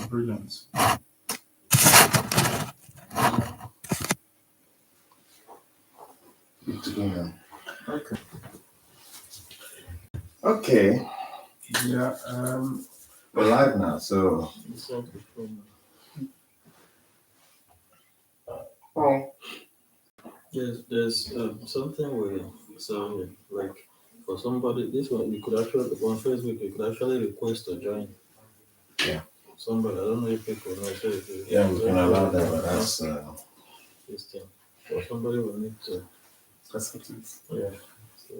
Brilliant. Good to go now. Okay. Okay. Yeah. We're live now, so. Oh. There's something we sounded like for somebody. This one you could actually on Facebook you could actually request to join. Yeah. Somebody I don't know if people know. So Yeah, we can allow that, but that's. This thing. Or somebody will need to. Accept it. Yeah. So,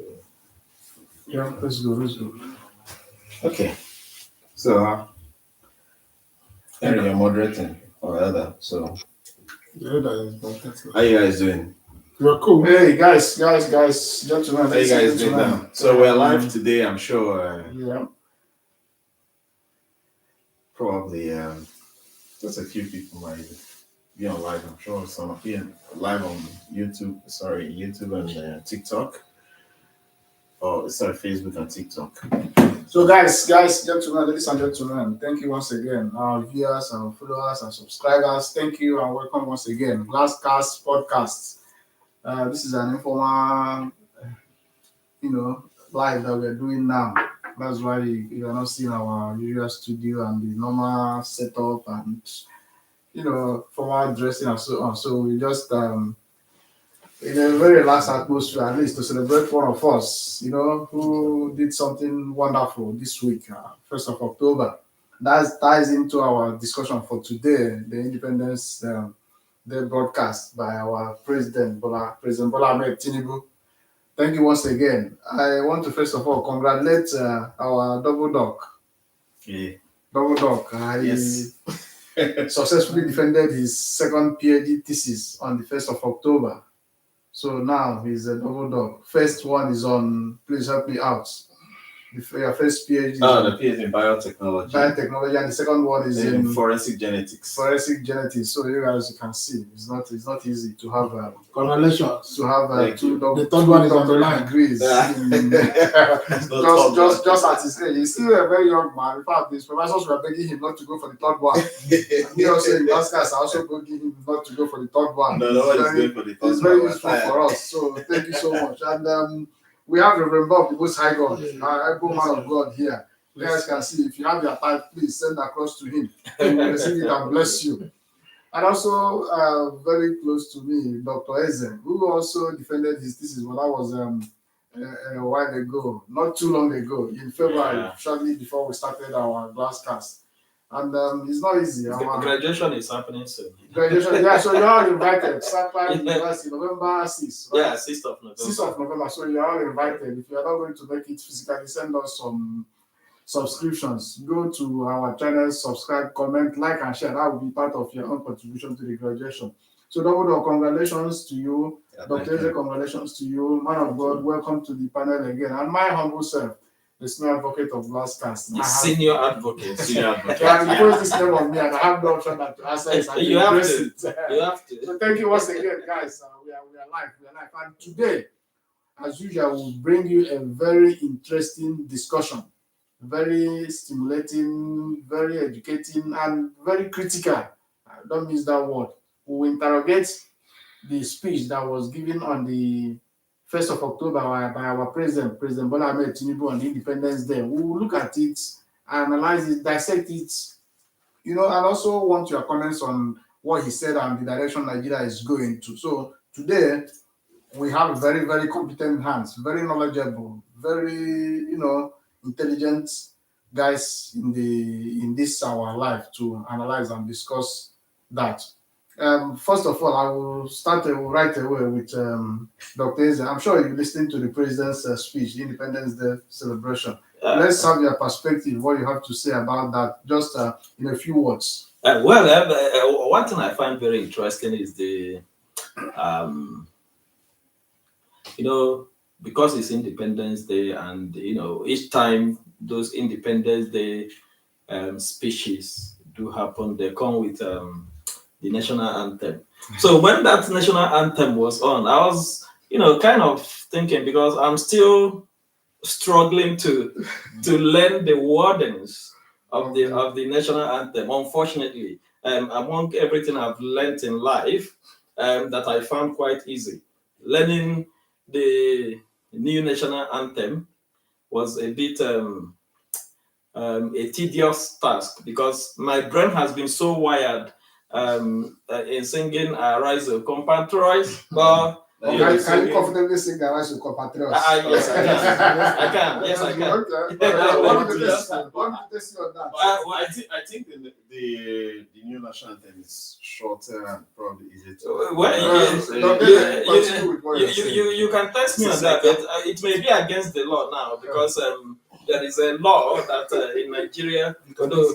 Yeah. Let's go. Okay. So, Henry, you're moderating or other. So, Yeah, that is fantastic. how you guys doing? You're cool. Hey, guys, gentlemen. How you guys doing now? So we're live today. I'm sure. Yeah. Probably just a few people might be on live. I'm sure some of you live on YouTube. Sorry, YouTube and TikTok. Oh, sorry, Facebook and TikTok. So, guys, gentlemen, ladies and gentlemen, thank you once again, our viewers, our followers, and subscribers. Thank you and welcome once again. Glascast Podcast. This is an informal, live that we're doing now. That's why you are not seeing our usual studio and the normal setup and, formal dressing and so on. So we just, in a very relaxed atmosphere, at least to celebrate one of us, who did something wonderful this week, 1st of October. That ties into our discussion for today, the Independence Day broadcast by our President Bola Ahmed Tinubu. Thank you once again. I want to first of all congratulate our double doc. Yeah. Double doc. Yes. Successfully defended his second PhD thesis on the 1st of October. So now he's a double doc. First one is on, please help me out. Your first PhD. The PhD in biotechnology. Biotechnology, and the second one is in forensic genetics. Forensic genetics. So you guys can see, it's not easy to have. Congratulations. To have two the third one is on the line. degrees. Just at his age. He's still a very young man. In fact, his professors were begging him not to go for the third one. And he also in Glascast also begging him not to go for the third one. No one is going for the third one. It's very useful for us. So thank you so much. And we have Reverend Bob, the Most High God, our man of God here. You guys can see, if you have your time, please send across to him. He will receive it and bless you. And also, very close to me, Dr. Eze, who also defended his thesis, but that was a while ago, not too long ago, in February, shortly before we started our Glascast. And it's not easy. graduation is happening soon. Graduation, yeah, so you're all invited. Sapphire University, November 6th. Right? Yeah, 6th of November. 6th of November, so you're all invited. If you're not going to make it physically, send us some subscriptions. Go to our channel, subscribe, comment, like, and share. That will be part of your own contribution to the graduation. So, double congratulations to you. Dr. Eze, congratulations to you. Man of God, welcome to the panel again. And my humble self, the senior advocate of Glascast. The senior advocate. Yeah, you put this name on me, and I have no option than to answer it. You have to. You have to. So thank you once again, guys. We are live. And today, as usual, we'll bring you a very interesting discussion, very stimulating, very educating, and very critical. Don't miss that word. We will interrogate the speech that was given on the 1st of October by our President Bola Ahmed Tinubu on Independence Day. We will look at it, analyze it, dissect it, and also want your comments on what he said and the direction Nigeria is going to. So today, we have very, very competent hands, very knowledgeable, very, intelligent guys in this our life to analyze and discuss that. First of all, I will start right away with Dr. Eze. I'm sure you listened to the President's speech, the Independence Day celebration. Let's have your perspective, what you have to say about that, just in a few words. One thing I find very interesting is the, because it's Independence Day and, each time those Independence Day speeches do happen, they come with the national anthem. So when that national anthem was on, I was, kind of thinking, because I'm still struggling to learn the wordings of the national anthem. Unfortunately, among everything I've learned in life, that I found quite easy, learning the new national anthem was a bit a tedious task because my brain has been so wired in singing "Arise, O Compatriots," but Can you confidently sing the Rise of Compatriots? yes, I can. I can. Yes, I can. Okay. What did they say on that? I think the new national anthem is shorter and probably easier to. You can test me on that, but it may be against the law now because there is a law that in Nigeria, although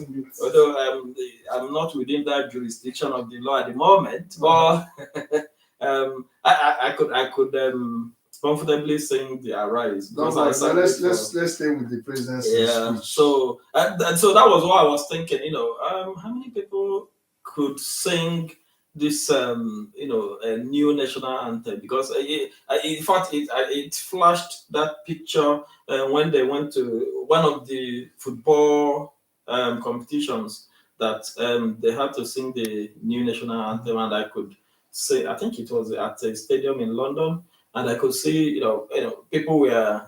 I'm not within that jurisdiction of the law at the moment, but I could comfortably sing the Arise. Let's stay with the president's speech. So that was what I was thinking. How many people could sing this a new national anthem? Because in fact it flashed that picture when they went to one of the football competitions that they had to sing the new national anthem, and I could say, I think it was at a stadium in London, and I could see, people were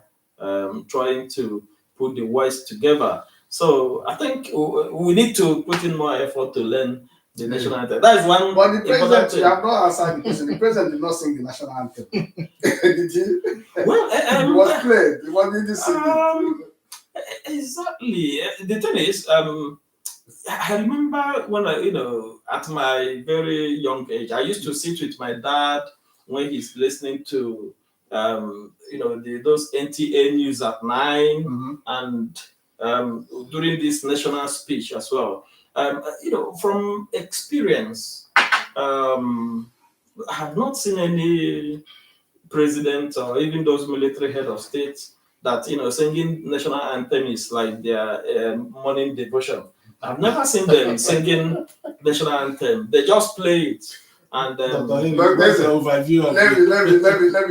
trying to put the voice together. So I think we need to put in more effort to learn the national anthem. That is one. But the president, you have not answered the question. The president did not sing the national anthem. Did he? Well, it was played. What did he sing? Exactly. The thing is, I remember when at my very young age, I used to sit with my dad when he's listening to, those NTA news at 9, and during this national speech as well. From experience, I have not seen any president or even those military head of states that singing national anthem is like their morning devotion. I've never seen them singing national anthem. They just play it. And let me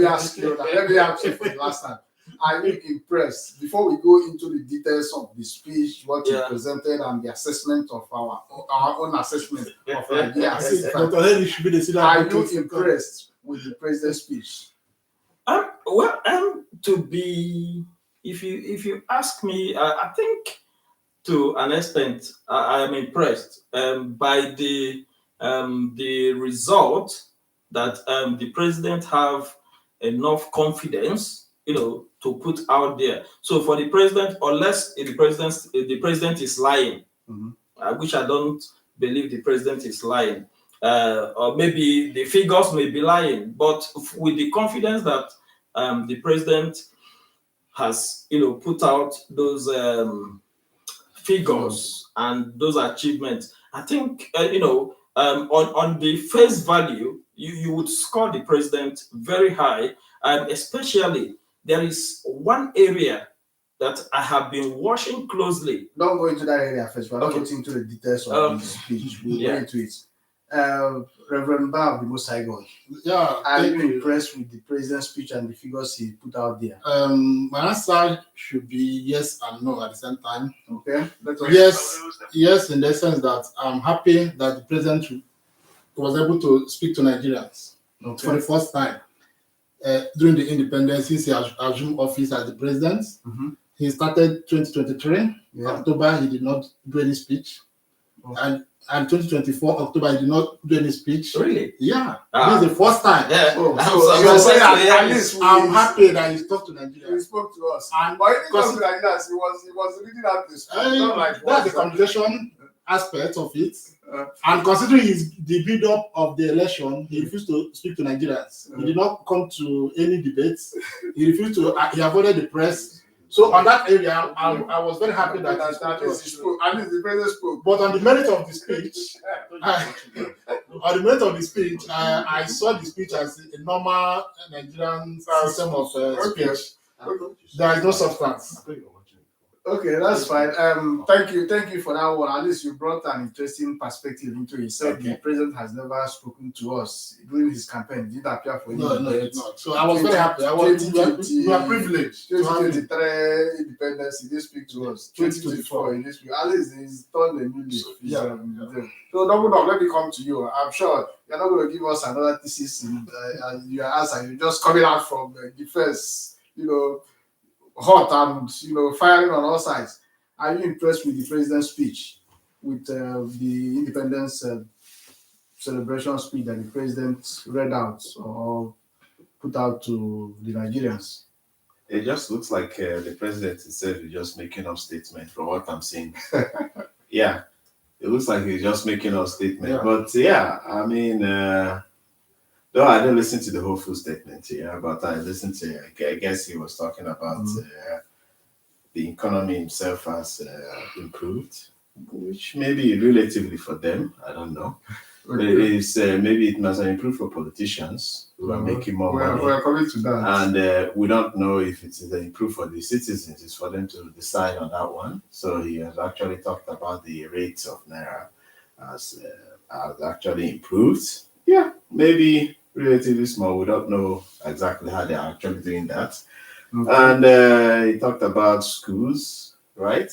ask you for the last time. Are you impressed? Before we go into the details of the speech, what you presented, and the assessment of our own assessment of Nigeria, are you impressed with the president's speech? If you ask me, I think to an extent I am impressed by the result that the president have enough confidence, to put out there. So for the president, unless the president is lying, which I don't believe the president is lying, or maybe the figures may be lying, but with the confidence that the president has, put out those figures and those achievements, I think, on the face value, you would score the president very high, especially. There is one area that I have been watching closely. Don't go into that area first. We're not going into the details of the speech. We'll go into it. Reverend Bar of the Most High God. Yeah. Are you impressed with the president's speech and the figures he put out there? My answer should be yes and no at the same time. Okay. Yes, in the sense that I'm happy that the president was able to speak to Nigerians for the first time. During the independence, since he assumed office as the president, he started 2023. October, he did not do any speech. And 2024, October, he did not do any speech. Really? Yeah. This is the first time. Yeah. I'm happy that he talked to Nigeria. He spoke to us. And but he didn't talk to Nigerians. He was reading out the speech. That's the communication aspect of it. And considering the build-up of the election, he refused to speak to Nigerians. He did not come to any debates. He refused to. He avoided the press. So on that area, I was very happy that he spoke. At least the president spoke. But on the merit of the speech, I saw the speech as a normal Nigerian system of speech. There is no substance. Okay, that's fine. Thank you for that one. At least you brought an interesting perspective into it. He said the president has never spoken to us during his campaign. He did appear for him. No, it's not. So I was very happy. We are privileged. 2023 independence, he did speak to us. 2024, he did speak. At least he's turned a new leaf. So double up, let me come to you. I'm sure you're not going to give us another thesis in your answer. You're just coming out from the first, hot and firing on all sides. Are you impressed with the president's speech, with the independence celebration speech that the president read out or put out to the Nigerians? It just looks like the president himself is just making up statements from what I'm seeing. Yeah, it looks like he's just making up statements. Yeah. But yeah, I mean, no, I didn't listen to the whole full statement here, but I listened to, I guess he was talking about the economy himself has improved, which maybe relatively for them, I don't know. Maybe it must have improved for politicians who are making more money. We're coming to that. And we don't know if it is improved for the citizens. It's for them to decide on that one. So he has actually talked about the rates of Naira has actually improved. Yeah, maybe relatively small. We don't know exactly how they're actually doing that. And he talked about schools, right?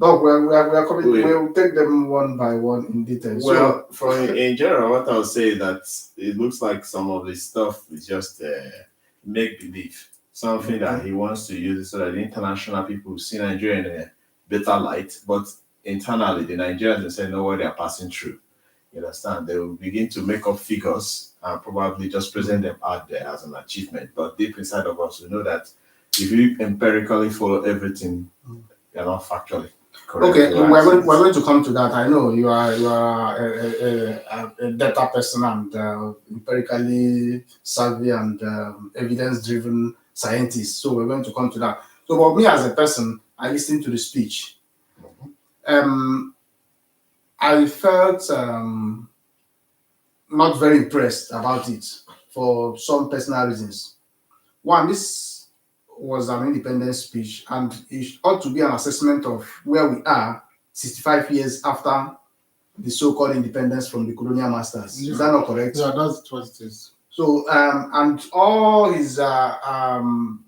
No, we're coming. We'll take them one by one in detail. Well, in general, what I'll say is that it looks like some of the stuff is just make believe, something that he wants to use so that the international people see Nigeria in a better light. But internally, the Nigerians, they say know what they are passing through. You understand? They will begin to make up figures and probably just present them out there as an achievement. But deep inside of us, we know that if you empirically follow everything, you're not factually correct. Okay, we're going to come to that. I know you are a data person and empirically savvy and evidence-driven scientist. So we're going to come to that. So for me as a person, I listened to the speech. I felt not very impressed about it for some personal reasons. One, this was an independence speech, and it ought to be an assessment of where we are 65 years after the so-called independence from the colonial masters. Is that not correct? Yeah, that's what it is. So, and all his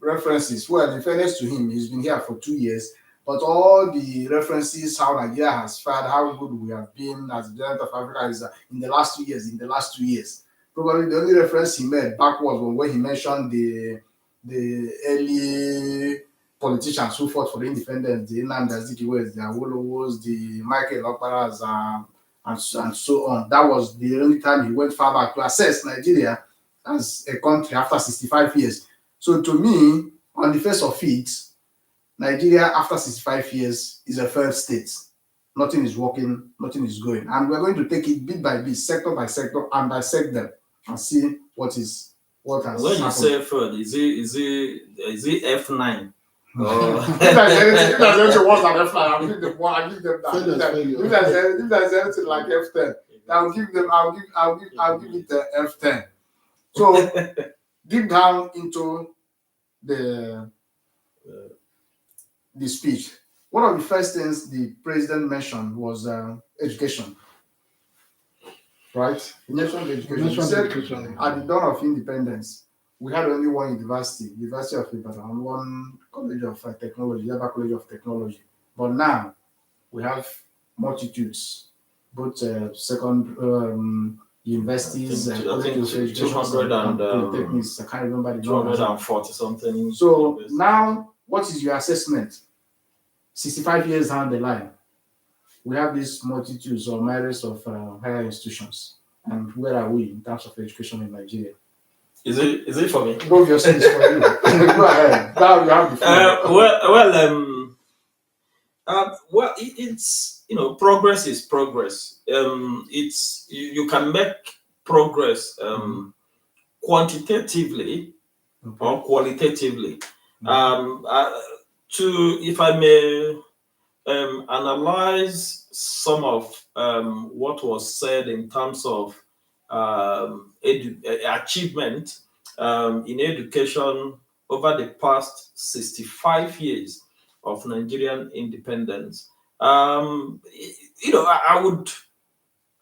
references, well, in fairness to him, he's been here for 2 years, but all the references, how Nigeria has fared, how good we have been as the President of Africa is in the last 2 years, Probably the only reference he made backwards was when he mentioned the early politicians who fought for the independence, the Nnamdi Azikiwe, the Awolowos, the Michael Okparas, and so on. That was the only time he went far back to assess Nigeria as a country after 65 years. So to me, on the face of it, Nigeria after 65 years is a failed state. Nothing is working, nothing is going. And we're going to take it bit by bit, sector by sector, and dissect them and see what has when happened. You say fraud, is it F9? If there's anything worse than F9, I'll give them one. I'll give them that. If there's anything like F10, I'll give it F10. So deep down into the speech, one of the first things the president mentioned was education. Right? He mentioned education. He said at the dawn of independence, we had only one university, University of Ibadan, one college of technology, Yaba College of Technology. But now we have multitudes, both second universities, colleges of education, 200 and polytechnics. I can't remember the number. 240 something. So now, what is your assessment? 65 years down the line, we have these multitudes or myriads of higher institutions. And where are we in terms of education in Nigeria? Is it for me? Obviously, it's for you. Go ahead. Now you have the floor. It's progress is progress. It's you can make progress quantitatively or qualitatively. If I may analyze some of what was said in terms of achievement in education over the past 65 years of Nigerian independence. I would.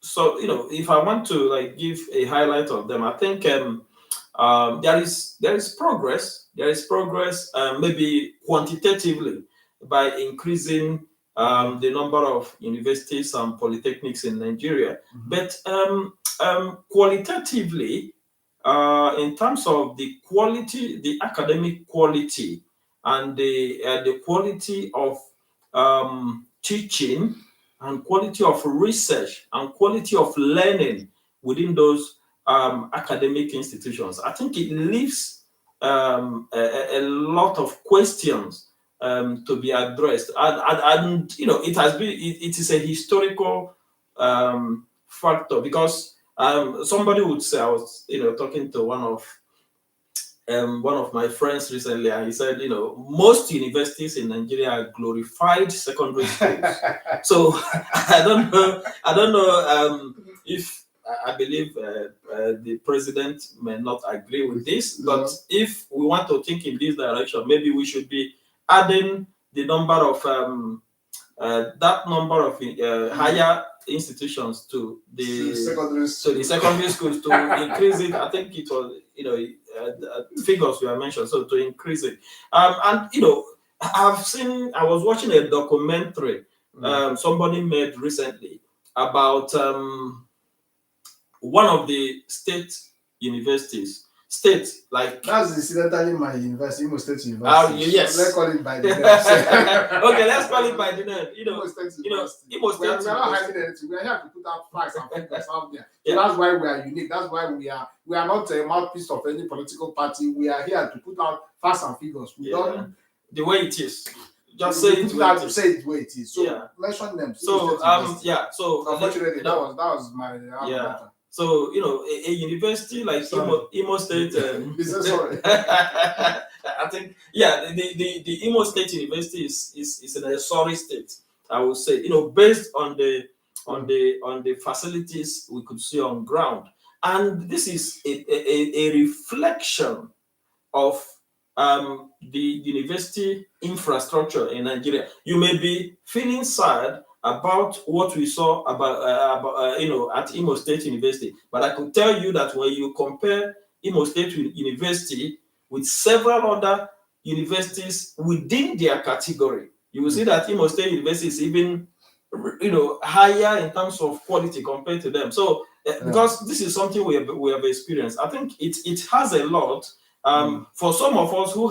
So, if I want to like give a highlight of them, I think there is progress. There is progress, maybe quantitatively, by increasing the number of universities and polytechnics in Nigeria. But qualitatively, in terms of the quality, the academic quality, and the quality of teaching, and quality of research, and quality of learning within those academic institutions, I think it leaves a lot of questions to be addressed, and it has been it is a historical factor, because somebody would say, I was talking to one of my friends recently, and he said, most universities in Nigeria are glorified secondary schools. So I don't know if I believe the president may not agree with this, but if we want to think in this direction, maybe we should be adding the number of higher institutions to the secondary schools to increase it. I think it was figures were mentioned, so to increase it. And I was watching a documentary somebody made recently about one of the state universities. Like that's incidentally my university, Imo State University. Yes. Let's call it by the name. Okay, let's call it by the name. Imo State University. Imo State we are not University. hiding anything. We are here to put out facts and figures out there. Yeah. So that's why we are unique. That's why we are not a mouthpiece of any political party. We are here to put out facts and figures. We don't the way it is. Just say it the way it is. So mention them. So So unfortunately, that was my So a university like Imo State. Sorry. I think the Imo State University is in a sorry state. I would say based on the facilities we could see on ground, and this is a reflection of the university infrastructure in Nigeria. You may be feeling sad about what we saw at Imo State University, but I could tell you that when you compare Imo State University with several other universities within their category, you will see that Imo State University is even higher in terms of quality compared to them. So because this is something we have experienced, I think it has a lot for some of us who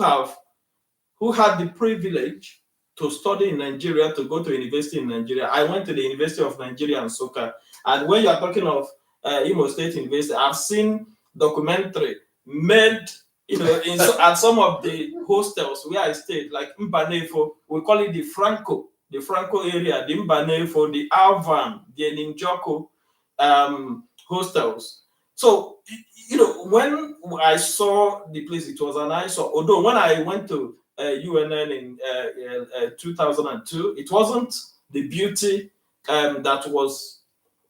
had the privilege to study in Nigeria, to go to university in Nigeria. I went to the University of Nigeria and Nsukka. And when you are talking of Imo State University, I've seen documentary made, at some of the hostels where I stayed, like Mbanefo, we call it the Franco area, the Mbanefo, the Alvan, the Ninjoko hostels. So, when I saw the place, it was an eyesore. Although when I went to UNN in 2002, it wasn't the beauty that was,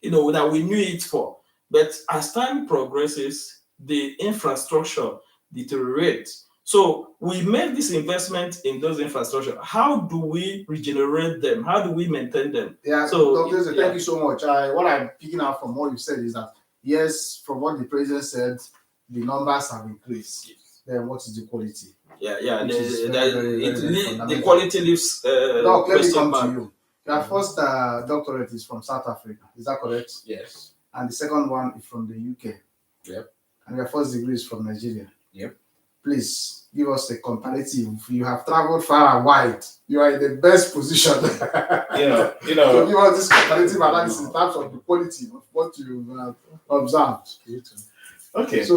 that we knew it for. But as time progresses, the infrastructure deteriorates. So we make this investment in those infrastructure. How do we regenerate them? How do we maintain them? Yeah, so Dr. Thank you so much. What I'm picking up from what you said is that, yes, from what the president said, the numbers have increased. Then what is the quality? The quality leaves. Doc, let me come to you. Your first doctorate is from South Africa. Is that correct? Yes. And the second one is from the UK. Yep. And your first degree is from Nigeria. Yep. Please give us a comparative. You have traveled far and wide. You are in the best position. To give us this comparative analysis in terms of the quality of what you observed. Okay. So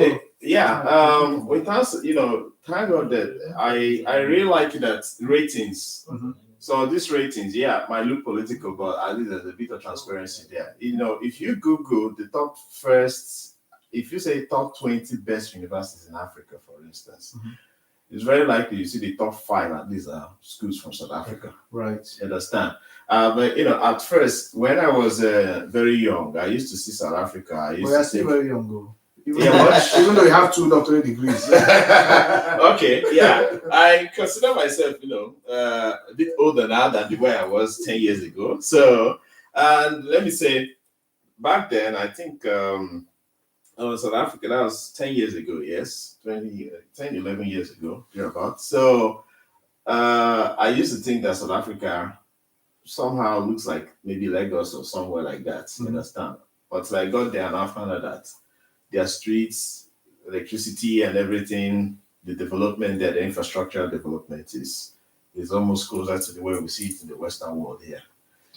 with us, thank God that I really like that ratings. Mm-hmm. So these ratings, might look political, but at least there's a bit of transparency there. If you Google the if you say top 20 best universities in Africa, for instance, it's very likely you see the top 5 at least are schools from South Africa. Right. You understand? But at first, when I was very young, I used to see South Africa. You're still very young, though. Even though you have 2 doctorate degrees. Okay, yeah. I consider myself, a bit older now than the way I was 10 years ago. So, and let me say, back then, I think I was South Africa. That was 10 years ago, yes. 10, 11 years ago, thereabouts. So, I used to think that South Africa somehow looks like maybe Lagos or somewhere like that, you understand? But I got there and I found out that their streets, electricity and everything, the development there, the infrastructure development is almost closer to the way we see it in the Western world here.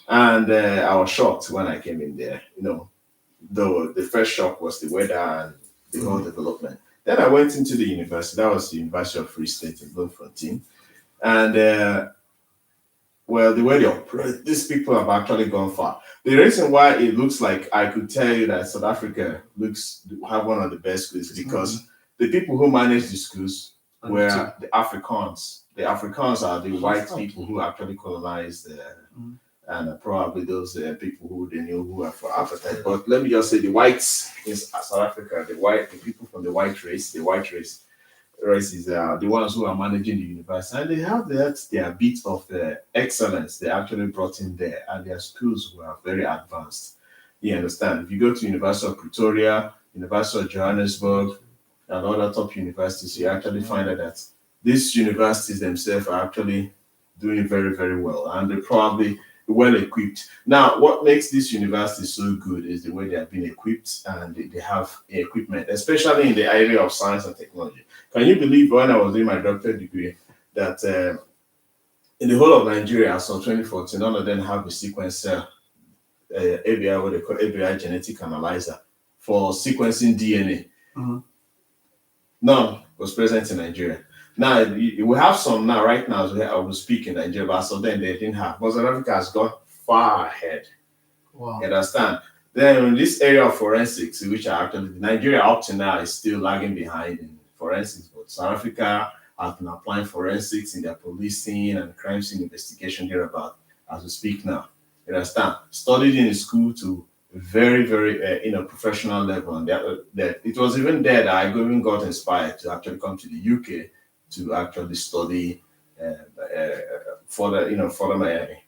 And I was shocked when I came in there, though the first shock was the weather and the whole development. Then I went into the university. That was the University of Free State in Bloemfontein. And well, the way they operate, these people have actually gone far. The reason why it looks like I could tell you that South Africa have one of the best schools because the people who manage the schools were the Afrikaans. The Afrikaans are the white people who actually colonized and probably those people who they knew who are for apartheid. But let me just say the whites in South Africa, the people from the white race is the ones who are managing the university, and they have their bit of excellence they actually brought in there, and their schools were very advanced. You understand? If you go to University of Pretoria, University of Johannesburg, and other top universities, you actually find out that these universities themselves are actually doing very, very well, and they're probably well equipped. Now, what makes this university so good is the way they have been equipped, and they have equipment, especially in the area of science and technology. Can you believe when I was doing my doctorate degree that in the whole of Nigeria, as of 2014, none of them have a sequencer, ABI, what they call ABI genetic analyzer for sequencing DNA. None was present in Nigeria. Now, we have some now, right now, I will speak in Nigeria, but so then they didn't have. But South Africa has got far ahead. Wow. You understand? Then in this area of forensics, which are actually, Nigeria up to now is still lagging behind in forensics, but South Africa has been applying forensics in their policing and crime scene investigation thereabout as we speak now. You understand? Studied in school to very, very professional level, and that it was even there that I even got inspired to actually come to the UK to actually study further my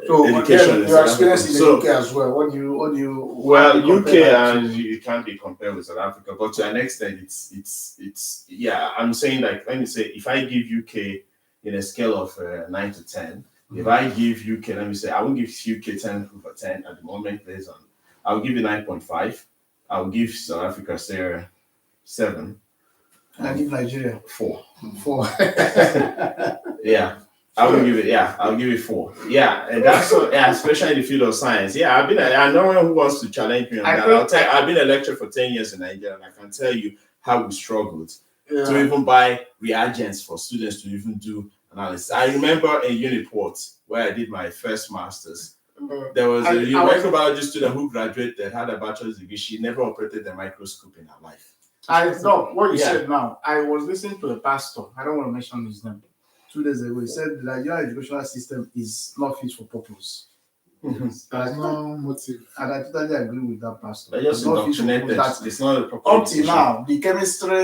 So education. your experience in the UK as well. What do you? Well, UK and it can't be compared with South Africa, but to an extent, it's yeah. I'm saying, like, let me say, if I give UK in a scale of 9 to 10, if I give UK, let me say, I won't give UK 10 over 10 at the moment based on. I'll give you 9.5. I'll give South Africa, say, 7. I give Nigeria 4. 4. Yeah. I'll give it 4. Yeah, and that's so, yeah, especially in the field of science. Yeah, I know one who wants to challenge me on that. I've been a lecturer for 10 years in Nigeria, and I can tell you how we struggled to even buy reagents for students to even do analysis. I remember in Uniport where I did my first master's. There was a microbiology student who graduated, had a bachelor's degree. She never operated a microscope in her life. I know what you said now. I was listening to a pastor. I don't want to mention his name. 2 days ago, he said the Nigerian educational system is not fit for purpose. There's no motive. And I totally agree with that pastor. They're just indoctrinated. It's not a proper up till now, the chemistry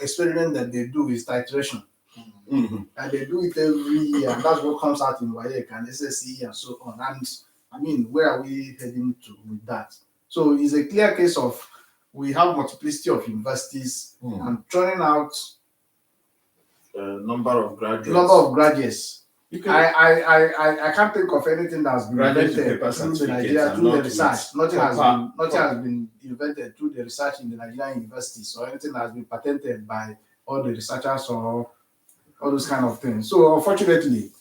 experiment that they do is titration. And they do it every year, and that's what comes out in WAEC and SSE and so on. And I mean, where are we heading to with that? So it's a clear case of we have multiplicity of universities and churning out number of graduates. I can't think of anything that's been invented through the Nigeria through the research. Nothing has been invented through the research in the Nigerian universities or anything that has been patented by all the researchers or all those kind of things. So unfortunately,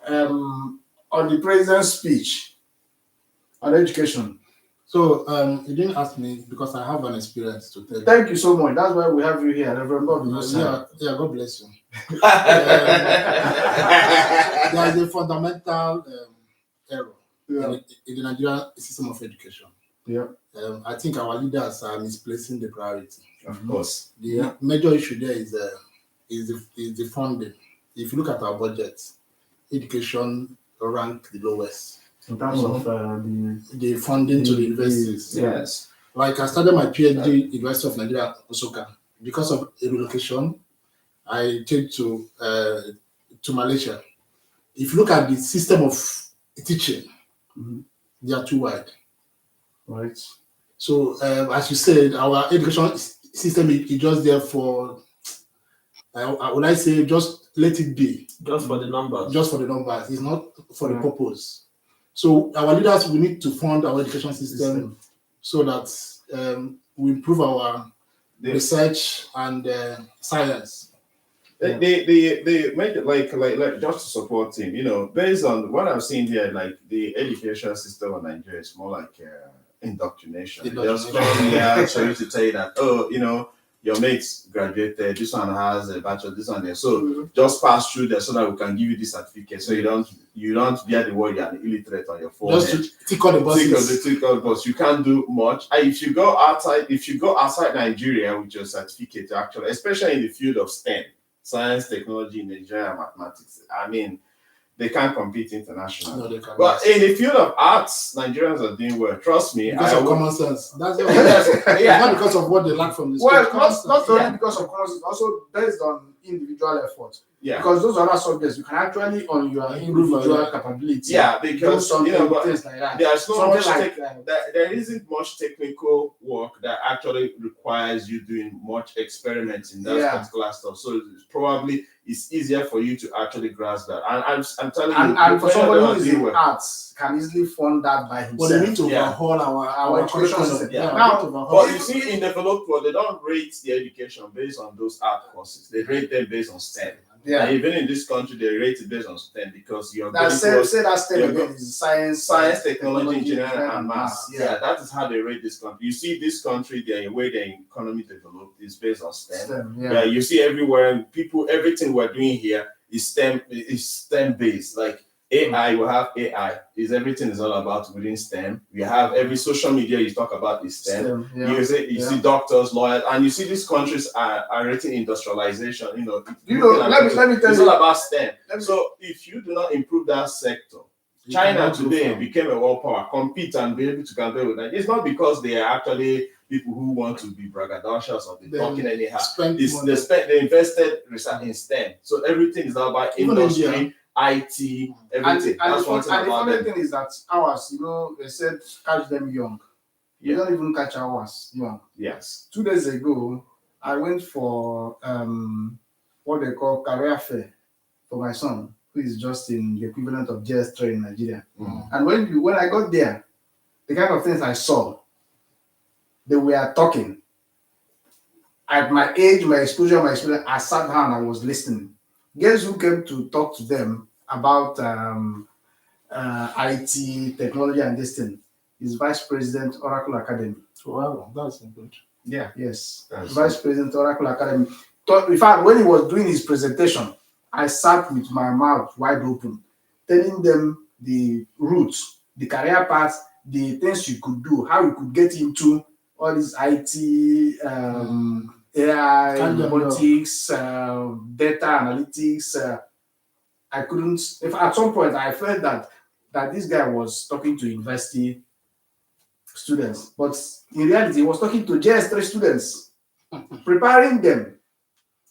on the president's speech on education. So you didn't ask me because I have an experience to tell you. Thank you so much. That's why we have you here, Reverend God. Yeah, God bless you. There is a fundamental error in the Nigerian system of education. Yeah. I think our leaders are misplacing the priority. Of course. The major issue there is the funding. If you look at our budget, education rank the lowest in terms of the funding to the universities. Yes. Like I started my PhD at University of Nigeria, Osaka. Because of a relocation, I came to Malaysia. If you look at the system of teaching, they are too wide. Right. So, as you said, our education system is just there for, would I say, just let it be. Just for the numbers. Just for the numbers. It's not for the purpose. So, our leaders, we need to fund our education system so that we improve our research and science. They make it like just to support him, you know, based on what I'm seeing here, like the education system in Nigeria is more like indoctrination. Just from here for you to tell you that, oh, you know, your mates graduated, this one has a bachelor, this one there. So just pass through there so that we can give you this certificate. So you don't bear the word you're an illiterate on your phone. Just to tick all the boxes. Tick all the boxes. You can't do much. And if you go outside Nigeria with your certificate, actually, especially in the field of STEM, science, technology, Nigeria, and mathematics, I mean, they can't compete internationally. No, they can't. But in the field of arts, Nigerians are doing well. Trust me. Because of common sense. That's it. Yeah. Not because of what they lack from the school. Well, not only because of course, it's also based on individual effort. Yeah. Because those other subjects you can actually on your individual capability. Yeah, because do something, but things like that. there's not much Something there isn't much technical work that actually requires you doing much experiments in that particular stuff. So it's easier for you to actually grasp that. And I'm telling you, and for somebody who is in arts, can easily fund that by himself. But they need to overhaul our education system. Now, but you see, in developed world, they don't rate the education based on those art courses. They rate them based on STEM. Yeah. And even in this country, they rate it based on STEM because you're that going say that STEM again is science, technology, engineering, and maths. Yeah, that is how they rate this country. You see, this country, the way the economy developed is based on STEM. Yeah, you see everywhere, everything we're doing here is STEM based. Like AI, we have AI. Everything is all about within STEM. We have every social media you talk about is STEM. You see doctors, lawyers, and you see these countries are rating industrialization. Let me tell you, it's all about STEM. So if you do not improve that sector, China today became a world power, compete and be able to compare with that. It's not because they are actually people who want to be braggadocious or be talking anyhow. They invested research in STEM. So everything is all about industry. IT, everything. And that's one thing and the about funny them. thing is that ours, they said catch them young. You don't even catch ours young. Yes. 2 days ago, I went for what they call career fair for my son, who is just in the equivalent of JS3 in Nigeria. And when I got there, the kind of things I saw, they were talking. At my age, my exposure, I sat down and was listening. Guess who came to talk to them about IT, technology, and this thing? Is Vice President Oracle Academy. Wow, that's good. Yeah, yes. Vice President Oracle Academy. In fact, when he was doing his presentation, I sat with my mouth wide open, telling them the routes, the career paths, the things you could do, how you could get into all these IT, AI, robotics, data analytics. I couldn't. If at some point I felt that this guy was talking to university students, but in reality, he was talking to JS3 students, preparing them.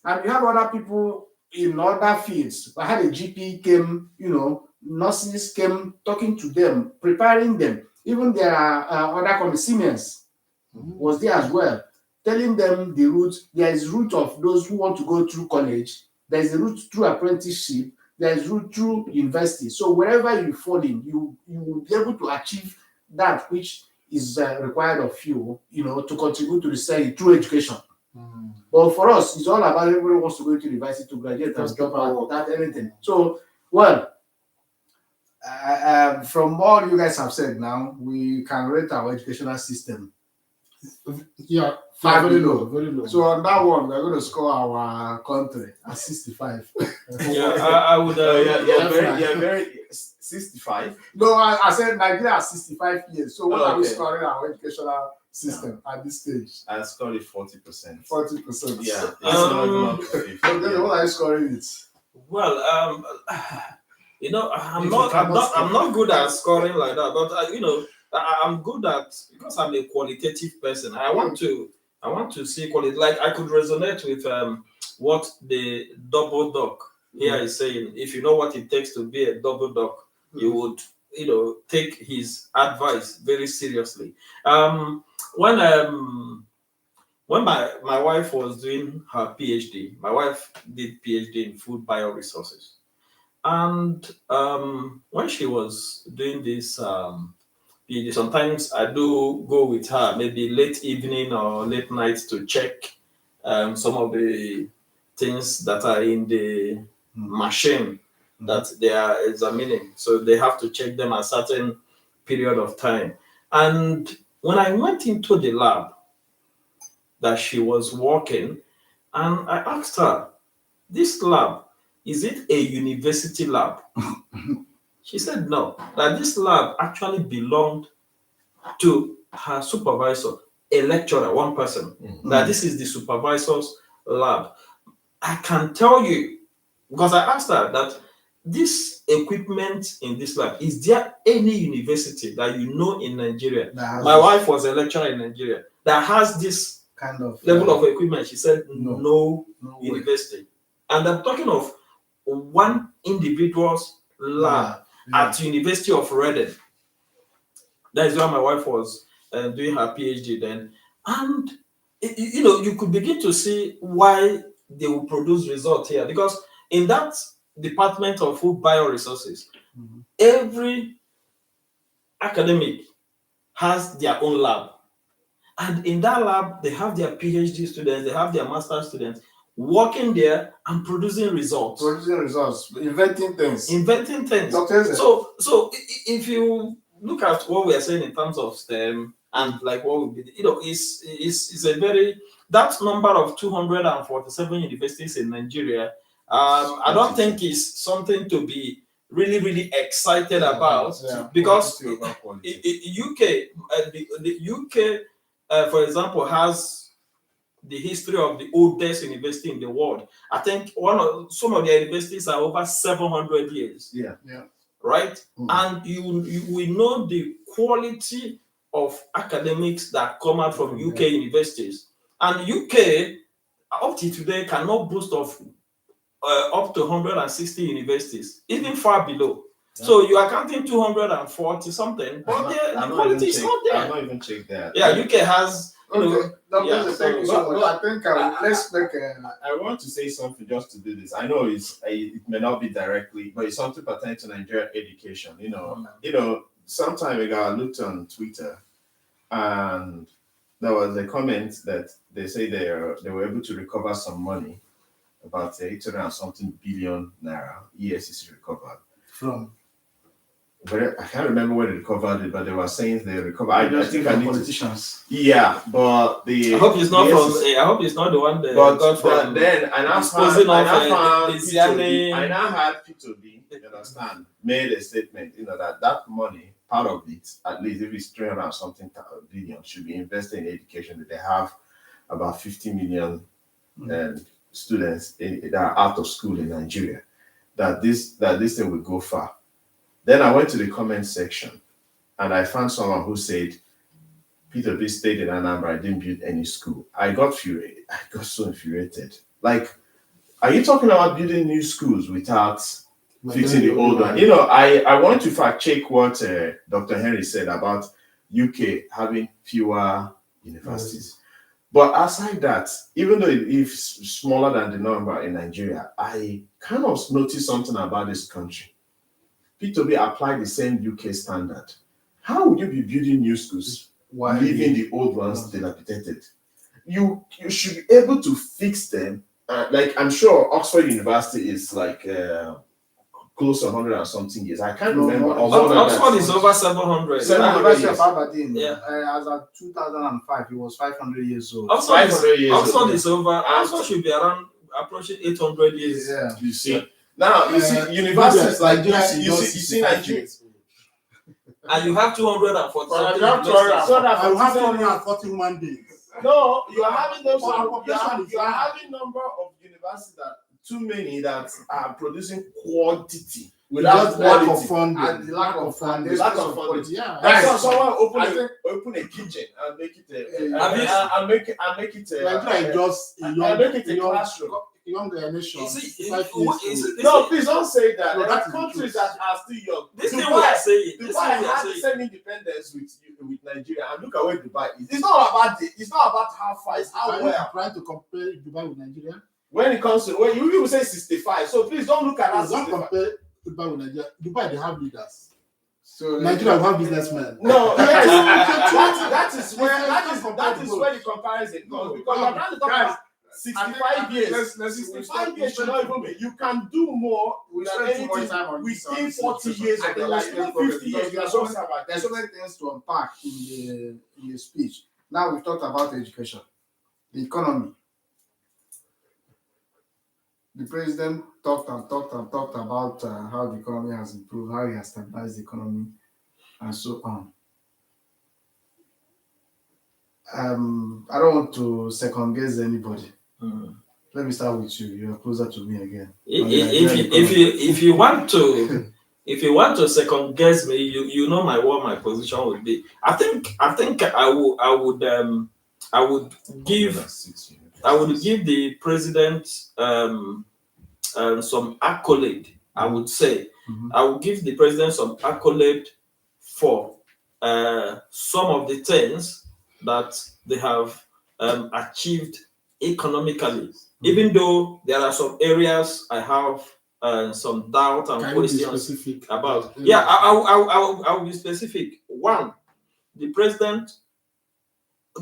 And you have other people in other fields. I had a GP came, nurses came talking to them, preparing them. Even there are other Siemens was there as well, telling them the route. There is route of those who want to go through college. There is a route through apprenticeship. There is route through university. So wherever you fall in, you will be able to achieve that which is required of you, to contribute to the society through education. But for us, it's all about everybody wants to go to university to graduate and drop out without anything. So, from all you guys have said now, we can rate our educational system. Yeah, very low, very low. So on that one, we're going to score our country at 65. I would. Very 65. No, I said Nigeria at 65 years. So what are we scoring our educational system at this stage? I scored it 40%. 40%. Yeah. What are you scoring it? Well, I'm not good at scoring like that, but I'm good at, because I'm a qualitative person. I want to see quality. Like I could resonate with what the double doc here is saying. If you know what it takes to be a double doc, you would take his advice very seriously. When my wife was doing her PhD, my wife did PhD in food bioresources, and when she was doing this PhD, sometimes I do go with her, maybe late evening or late night, to check some of the things that are in the machine that they are examining. So they have to check them a certain period of time. And when I went into the lab that she was working, and I asked her, this lab, is it a university lab? She said no, that this lab actually belonged to her supervisor, a lecturer, one person, that this is the supervisor's lab. I can tell you, because I asked her that this equipment in this lab, is there any university that you know in Nigeria? My wife was a lecturer in Nigeria that has this kind of level of equipment. She said no university. And I'm talking of one individual's lab at University of Reading. That is where my wife was doing her PhD then. And you could begin to see why they will produce results here, because in that department of food bioresources, every academic has their own lab, and in that lab they have their PhD students, they have their master's students working there and producing results, inventing things. So if you look at what we are saying in terms of STEM and like what would be, is a very, that number of 247 universities in Nigeria, I don't think is something to be really excited about, because UK, the UK, for example, has the history of the oldest university in the world. I think some of their universities are over 700 years. Yeah. Right? And we know the quality of academics that come out from UK universities. And UK, up to today, cannot boast of up to 160 universities, even far below. Yeah. So you are counting 240 something, but the quality is not there. I've not even checked that. Yeah, UK has. Thank you so much. I think let's make I want to say something just to do this. I know it may not be directly, but it's something pertaining to Nigerian education. Some time ago I looked on Twitter, and there was a comment that they say they were able to recover some money, about 800 and something billion naira. EFCC recovered from. I can't remember where they recovered it, but they were saying they recovered. I think politicians. Yeah, but I hope it's not from. I hope it's not the one that got from. Then I now had P2B, you understand, made a statement, that money, part of it, at least if it's 300 and something billion, should be invested in education. That they have about 50 million students that are out of school in Nigeria. That this thing will go far. Then I went to the comment section, and I found someone who said, Peter B stayed in Anambra, I didn't build any school. I got so infuriated. Like, are you talking about building new schools without fixing the old one? I want to fact check what Dr. Henry said about UK having fewer universities. But aside that, even though it's smaller than the number in Nigeria, I kind of noticed something about this country. P2B apply the same UK standard. How would you be building new schools while leaving the old ones dilapidated? You should be able to fix them. Like, I'm sure Oxford University is like close to 100 and something years. I can't remember. Oxford is over 700. University of Aberdeen, as of 2005, he was 500 years old. Oxford is over. Oxford should be around approaching 800 years. Yeah. You see. Now, you see, universities like this, you see Nigeria. And you have 240. You have 241 days. No, you are having those. You are having number of universities that too many that are producing quantity. without Just lack of quality. funding. And the lack of funding. Lack of funding. Yeah. That's Guys, someone I think open a kitchen and make it Have you- and make it Nigeria is just a and young, make it a classroom. young nation. You see, 5 you years see, old. this No, is- please don't say that. No, There that are is the countries truth. that are still young. this thing we are saying. This Dubai thing we are had the saying. same independence with Nigeria, and look at where Dubai is. It's not about how far, it's how Are you well. trying to compare Dubai with Nigeria? When it comes to when you people say 65, so please don't look at that Don't 65. compare Dubai with Nigeria. Dubai, they have leaders. So Nigeria will have businessmen. No, yes, that is where the comparison No, goes, because we're trying to talk guys, about 65 years. Let's 65 years should not even be. You can do more we than spend too much anything time on this. within 40 years I of think your that's life. the Even problem 50 because years, you are there's talking about so many things to unpack in the speech. Now we've talked about education, the economy. The president talked about how the economy has improved, how he has stabilized the economy, and so on. I don't want to second guess anybody. Mm. Let me start with you. You're closer to me again. If you want to second guess me, you know what my position would be. I think I would give the president some accolade. I would say I would give the president some accolade for some of the things that they have achieved economically. Even though there are some areas I have some doubt and Can you be questions specific about. Yeah, I will be specific. One, the president,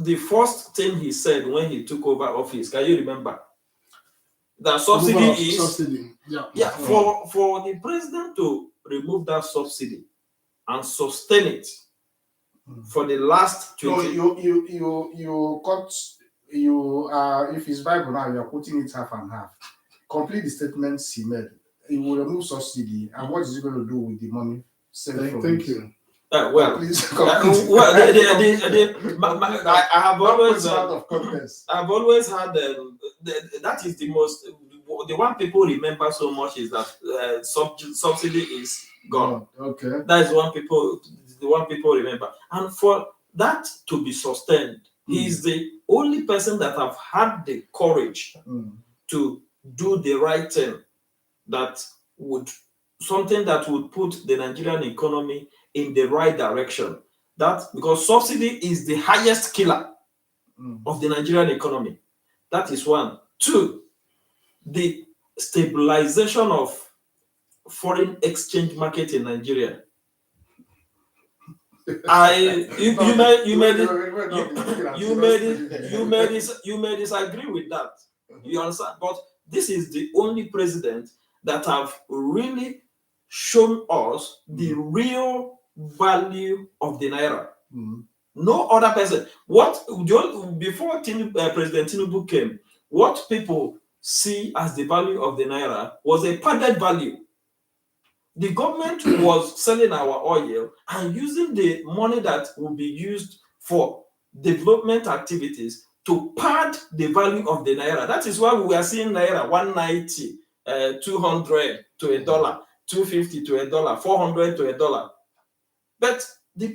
the first thing he said when he took over office, can you remember? The subsidy is subsidy. yeah, for the president to remove that subsidy and sustain it for the last 20 So you cut if it's Bible now, you're putting it half and half. Complete the statements he made. He will remove subsidy, and what is he going to do with the money? Thank you. well, Please well, I have always out of context. I've always had that is the most the one people remember so much is that subsidy is gone. Okay. That is the one people remember, and for that to be sustained, he is the only person that have had the courage to do the right thing, something that would put the Nigerian economy in the right direction. That because subsidy is the highest killer of the Nigerian economy. That is one. Two, the stabilization of foreign exchange market in Nigeria. You may disagree with that. You understand? But this is the only president that have really shown us the real value of the naira. No other person. Before President Tinubu came, what people see as the value of the naira was a padded value. The government was selling our oil and using the money that will be used for development activities to pad the value of the naira. That is why we are seeing naira 190, 200 to $1, 250 to $1, 400 to $1. But the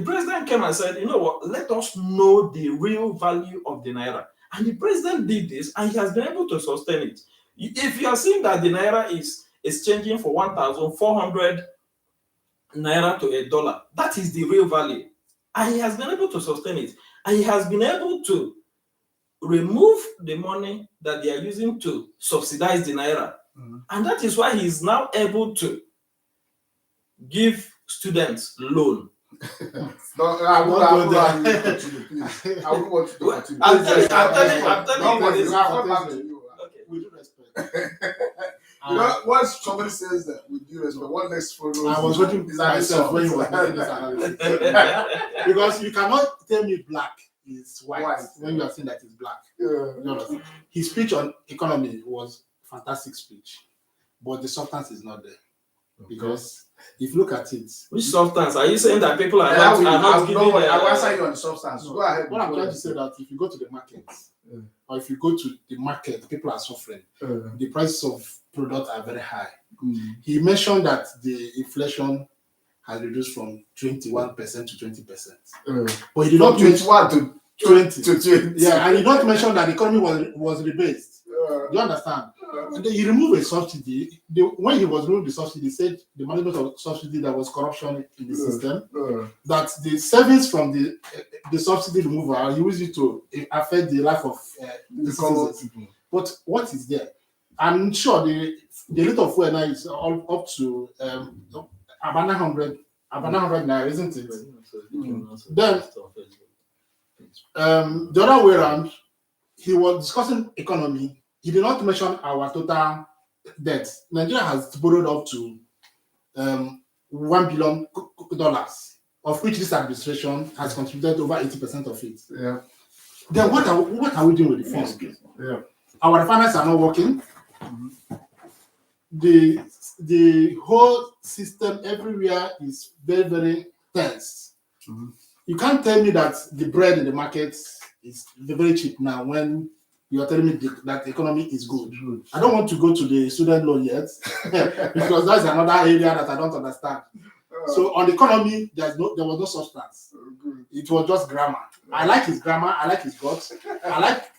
president came and said, you know what, let us know the real value of the naira. And the president did this, and he has been able to sustain it. If you are seeing that the naira is changing for 1,400 naira to $1, that is the real value. And he has been able to sustain it. And he has been able to remove the money that they are using to subsidize the naira. And that is why he is now able to give students loan. I wouldn't want you to continue. I'm telling you. Okay. With due respect. Once somebody says that with due respect, what next follows? I was watching myself when you were making this analysis. Because you cannot tell me black is white when you are saying that it's black. You understand? His speech on economy was a fantastic speech, but the substance is not there. Because if you look at it, which substance are you saying that people are not giving? I will answer you on the substance. No, Go ahead. what I'm trying to say that if you go to the market, or if you go to the market, people are suffering. The prices of products are very high. He mentioned that the inflation has reduced from 21% to 20%. But he did not mention 21 to 20. to 20. Yeah, and he did not mention that the economy was rebased. Do you understand? And then he removed a subsidy. When he was removing the subsidy, he said the management of subsidy, there was corruption in the system. That the savings from the subsidy removal, he used it to affect the life of the citizens. But what is there? I'm sure the rate of fuel now is all up to about 900 now, isn't it? Then the other way around, he was discussing economy. He did not mention our total debt. Nigeria has borrowed up to $1 billion, of which this administration has contributed over 80% of it. Yeah. Then what are we doing with the funds? Yeah. Our refineries are not working. The whole system everywhere is very, very tense. You can't tell me that the bread in the market is very cheap now when you are telling me that the economy is good. I don't want to go to the student loan yet because that's another area that I don't understand. So on the economy, there was no substance. It was just grammar. I like his grammar. I like his guts. I like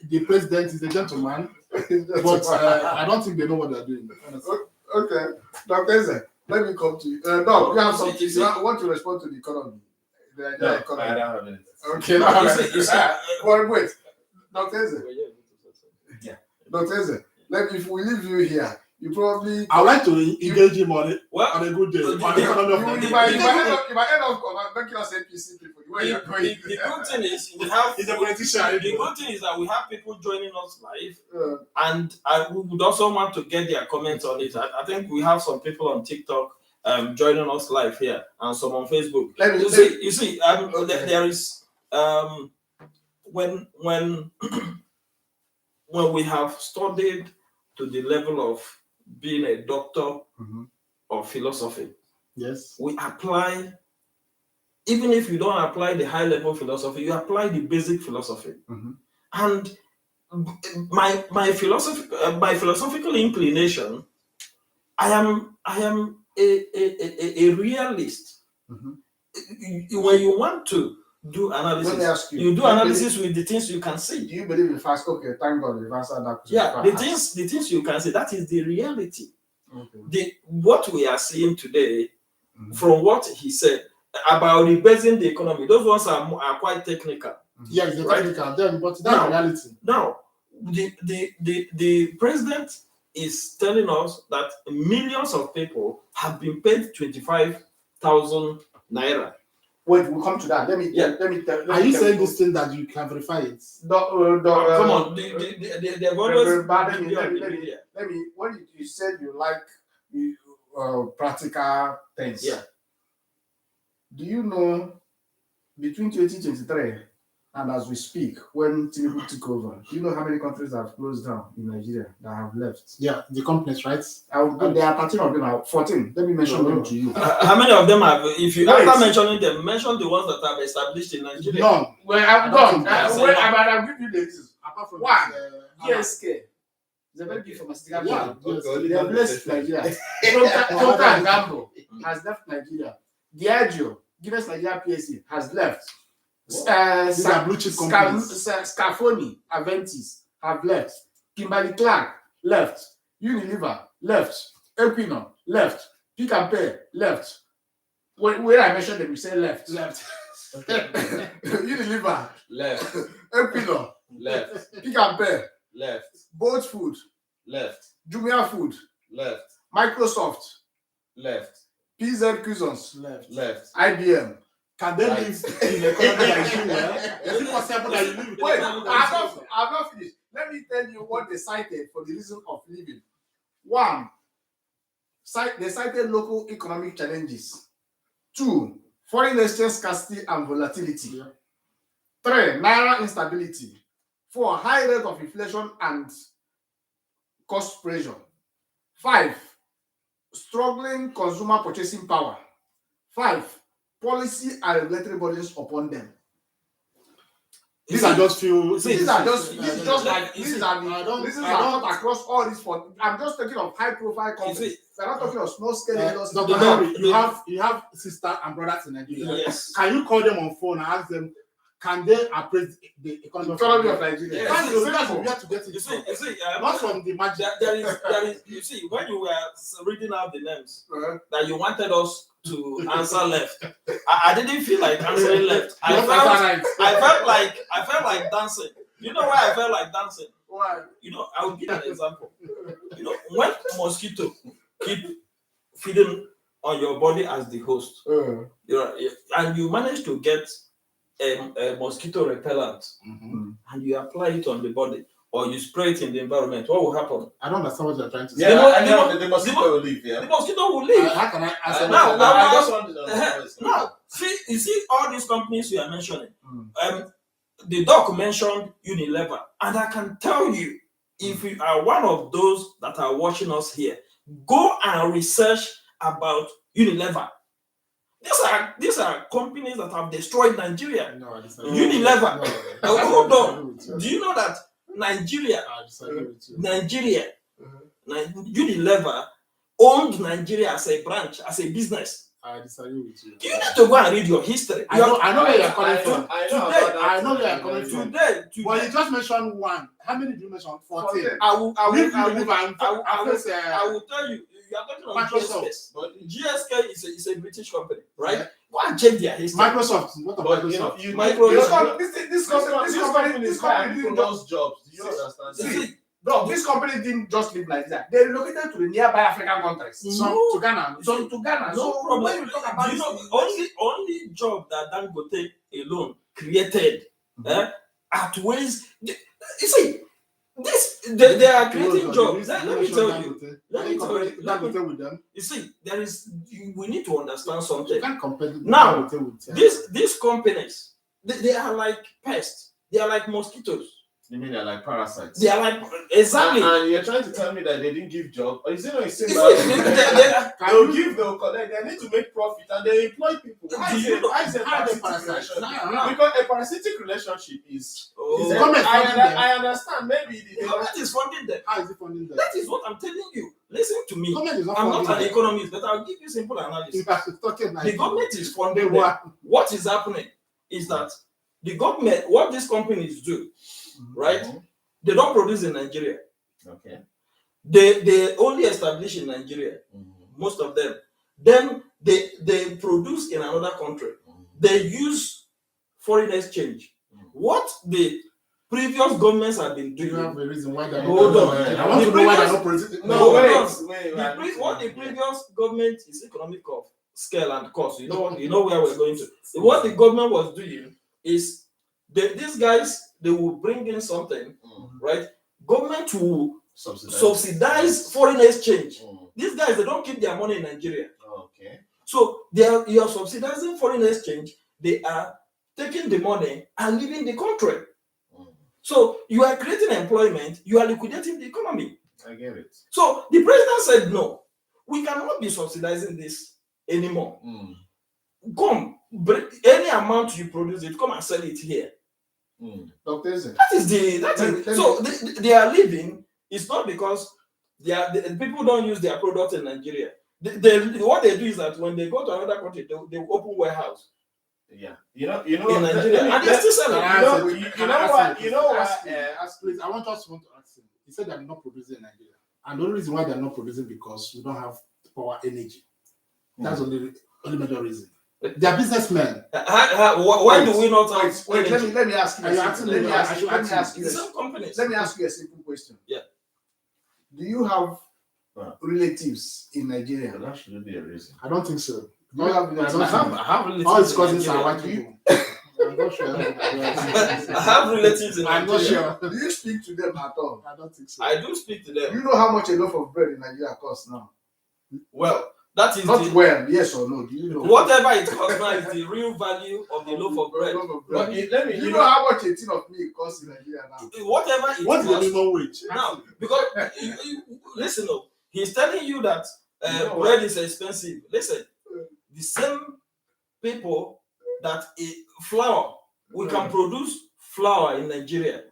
the president. He's a gentleman, but I don't think they know what they're doing. Honestly. Okay, Dr. Eze, let me come to you. No, you have something. You want to respond to the economy? The economy. I don't have anything. Okay, well, wait, Dr. Eze. Yeah. Dr. Eze, if we leave you here, you probably. I would like to engage him on a good day. You might end up making us APC people. The way you're going. The good thing is we have. He's a politician. The good thing is that we have people joining us live, and we would also want to get their comments on it. I think we have some people on TikTok joining us live here, and some on Facebook. You see, there is when we have studied to the level of being a doctor of philosophy, yes, we apply. Even if you don't apply the high level philosophy, you apply the basic philosophy. And my philosophical inclination, I am a realist. When you want to do analysis, Let me ask you. You do analysis with the things you can see. Do you believe in fast? Okay, thank God we've answered that question. Yeah, the things you can see, that is the reality. Okay. What we are seeing today, from what he said about rebasing the economy, those ones are quite technical. Yeah, it's technical then, but that's reality. Now, the president is telling us that millions of people have been paid 25,000 naira. Wait, we'll come to that. Let me tell. Are you saying this thing that you can verify it? Come on, they've always. Let me. When you said you like practical things. Yeah. Do you know between 2023 and as we speak, when Tinubu took over, do you know how many countries have closed down in Nigeria that have left? Yeah, the companies, right? There are 13 of them now. 14. Let me mention them to you. How many of them have? If you after mentioning them, mention the ones that have established in Nigeria. None. Well, I'm done. I'll give you the reasons. Apart from one, yes. GSK. It's a very big pharmaceutical Yeah, company. They have left Nigeria. Procter and Gamble has left Nigeria. Diageo, Guinness Nigeria PSC, has left. These are blue chip companies. Scafoni, Aventis have left. Kimberly Clark left. Unilever left. Equinor left. Pick and Pay left. When I mentioned them, you say left. Unilever Left. Equinor Left. Pick and Pay Left. Bolt Food Left. Jumia Food Left. Microsoft Left. PZ Cuisines Left. IBM. Can they live in a country like you? Is it possible that you live in Wait, a country like you? I've not finished. Let me tell you what they cited for the reason of leaving. One, they cited local economic challenges. Two, foreign exchange scarcity and volatility. Yeah. Three, naira instability. Four, high rate of inflation and cost pressure. Five, struggling consumer purchasing power. Five, policy and regulatory burdens upon them. These are just few. This is just like this is not across all these. I'm just talking of high profile companies. We're not talking of small scale industry. You have sisters and brothers in Nigeria. Yes. Can you call them on phone and ask them, can they appraise the economy of Nigeria? Yes. We have to get it. You see, not from the magic. There is. You see, when you were reading out the names that you wanted us to answer left, I didn't feel like answering left. I felt like dancing. You know why I felt like dancing? Why? You know, I will give an example. You know, when mosquito keep feeding on your body as the host, and you manage to get a mosquito repellent, and you apply it on the body, or you spray it in the environment, what will happen? I don't understand what you're trying to say. Yeah, the mosquito will leave. Yeah, the mosquito will leave. How can I answer I just wanted to know. now, you see all these companies you are mentioning. The doc mentioned Unilever, and I can tell you, if you are one of those that are watching us here, go and research about Unilever. These are companies that have destroyed Nigeria. No, I disagree. Unilever. Hold on. I disagree with you. Do you know that Nigeria, I disagree with you. Unilever owned Nigeria as a branch, as a business? I disagree with you. You need to go and read your history. I know where you're coming from. I know where you're coming from. Today. But you just mentioned one. How many did you mention? 14. I will tell you. You are talking about Microsoft. But GSK is a British company, right? Yeah. Go and check their history. Microsoft. What about Microsoft? This company didn't just jobs. Do you understand? No, this company didn't just live like that. They relocated to the nearby African countries. Some to Ghana. Some to Ghana. No problem. When you talk about only job that Dangote alone created outweighs. You see, they are creating jobs. Let me tell you. With them. You see, we need to understand something. You can't compare now. These companies, they are like pests. They are like mosquitoes. You mean they're like parasites? They are like exactly. And you're trying to tell me that they didn't give job? Or is it not that they'll collect? They need to make profit and they employ people. Because a parasitic relationship is. I understand. Maybe the government is funding them. How is it funding them? That is what I'm telling you. Listen to me. I'm not an economist, but I'll give you simple analysis. The government is funding them. What is happening is that the government, what these companies do, right? They don't produce in Nigeria. Okay. They only establish in Nigeria. Most of them. Then they produce in another country. They use foreign exchange. What the previous governments have been doing. You have a reason why they're not. Hold on. I want to know why they're not producing. Wait. What the previous government is economic of scale and cost. You know where we're going to. What the government was doing is these guys, they will bring in something, right? Government will subsidize foreign exchange. These guys, they don't keep their money in Nigeria. Okay. So you are subsidizing foreign exchange. They are taking the money and leaving the country. So you are creating employment. You are liquidating the economy. I get it. So the president said, no, we cannot be subsidizing this anymore. Come, any amount you produce it, come and sell it here. They are leaving. It's not because the people don't use their product in Nigeria. What they do is that when they go to another country, they open warehouse. Yeah, you know, in Nigeria, and they still sell it. You know what? Please, I want to ask him. He said they're not producing in Nigeria, and the only reason why they're not producing because we don't have power energy. That's the only major reason. They are businessmen. Why do we not have? Wait, let me ask you. Let me ask you. Let me ask you a simple question. Yeah. Do you have relatives in Nigeria? That shouldn't be a reason. I don't think so. I have relatives. All his cousins are white people. I'm not sure. I have relatives in Nigeria. I'm not sure. Do you speak to them at all? I don't think so. I do speak to them. You know how much a loaf of bread in Nigeria costs now? Well, that is not yes or no. Do you know? Whatever it costs now is the real value of the loaf of bread. But you know how much a tin of milk costs in Nigeria now? Whatever it what's the minimum wage? Now, because listen up, he's telling you that bread is expensive. Listen, the same people that flour, we can produce flour in Nigeria.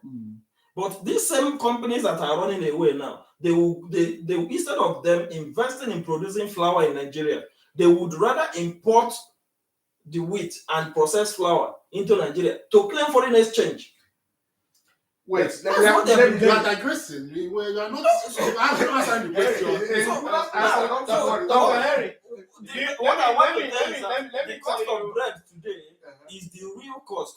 But these same companies that are running away now, they will instead of them investing in producing flour in Nigeria, they would rather import the wheat and processed flour into Nigeria to claim foreign exchange. Wait, you are digressing. You are not answering the question. What I want to tell you is that the cost of bread today is the real cost,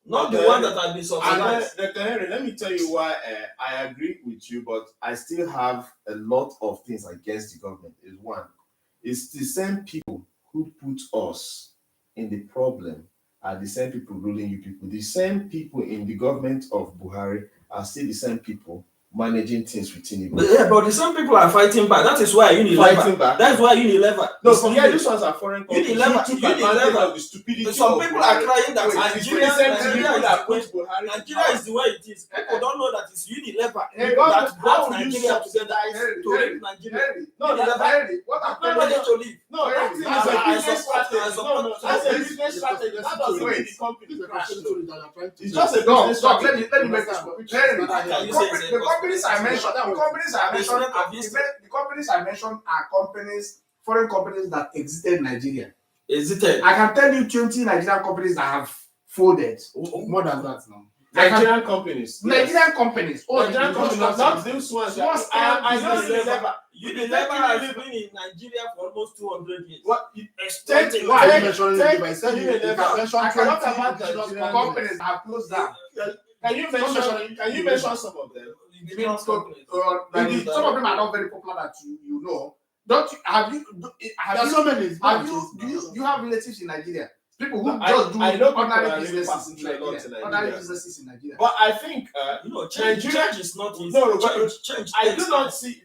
not the one that has been subsidized. Dr. Henry, let me tell you why I agree with you, but I still have a lot of things against the government. Is one, it's the same people who put us in the problem are the same people ruling you people. The same people in the government of Buhari are still the same people managing things with Tinubu. But the same people are fighting back. That is why Unilever. That's why Unilever. No, these ones are foreign companies. Unilever. Of the stupidity. Some people are crying that Nigeria is the way it is. People don't know that it's Unilever that brought Nigeria together to leave Nigeria. What I'm planning to leave. No, that's a business strategy. No, that's a business strategy. That doesn't mean the company crashed. It's just a business strategy. Let me make this point. The companies I mentioned are foreign companies that exited Nigeria. I can tell you 20 Nigerian companies that have folded. More than that now. Nigerian companies. Nigerian companies. Nigerian companies, not those ones. Unilever has been in Nigeria for almost 200 years. What? Why are you mentioning it? I said I cannot about the companies that have closed down. Can you mention some of them? Some of them are not very popular that you know. Don't you have so many. Do you have relatives in Nigeria? People who just do ordinary businesses in Nigeria. But I think change is not easy. Change. I do not see.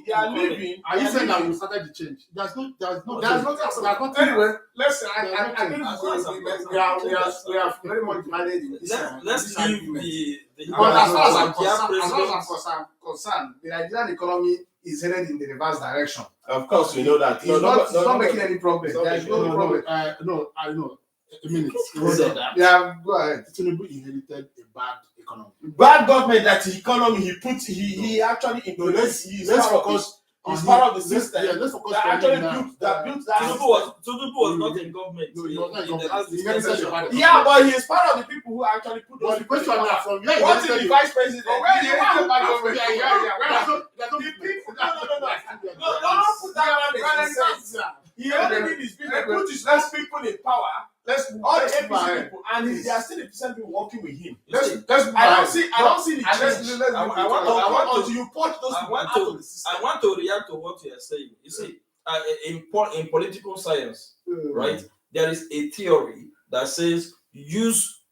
They are living. Are you saying that we started the change? There's no. Anyway, let's. I think we are very much divided in this. Let's leave But as far as I'm concerned, the Nigerian economy is headed in the reverse direction. Of course, we know that. It's not making any progress. There is no problem. No, I know. A minute. Yeah, go ahead. Tinubu inherited a bad economy. Bad government. That economy he actually implements. Let's focus. He's part of the system. Yeah, let's focus. That actually built that. Tinubu was not in government. No, he was not in government. Yeah, but he's part of the people who actually put those. But the question now from where what is the vice president? Where you want bad government? No, don't put that one in sense. He only did his business. Put his less people in power. All the APC people, and they are still the same people working with him. I don't see the change. I want to report those people out of the system. I want to react to what you are saying. You see, in political science, right, there is a theory that says use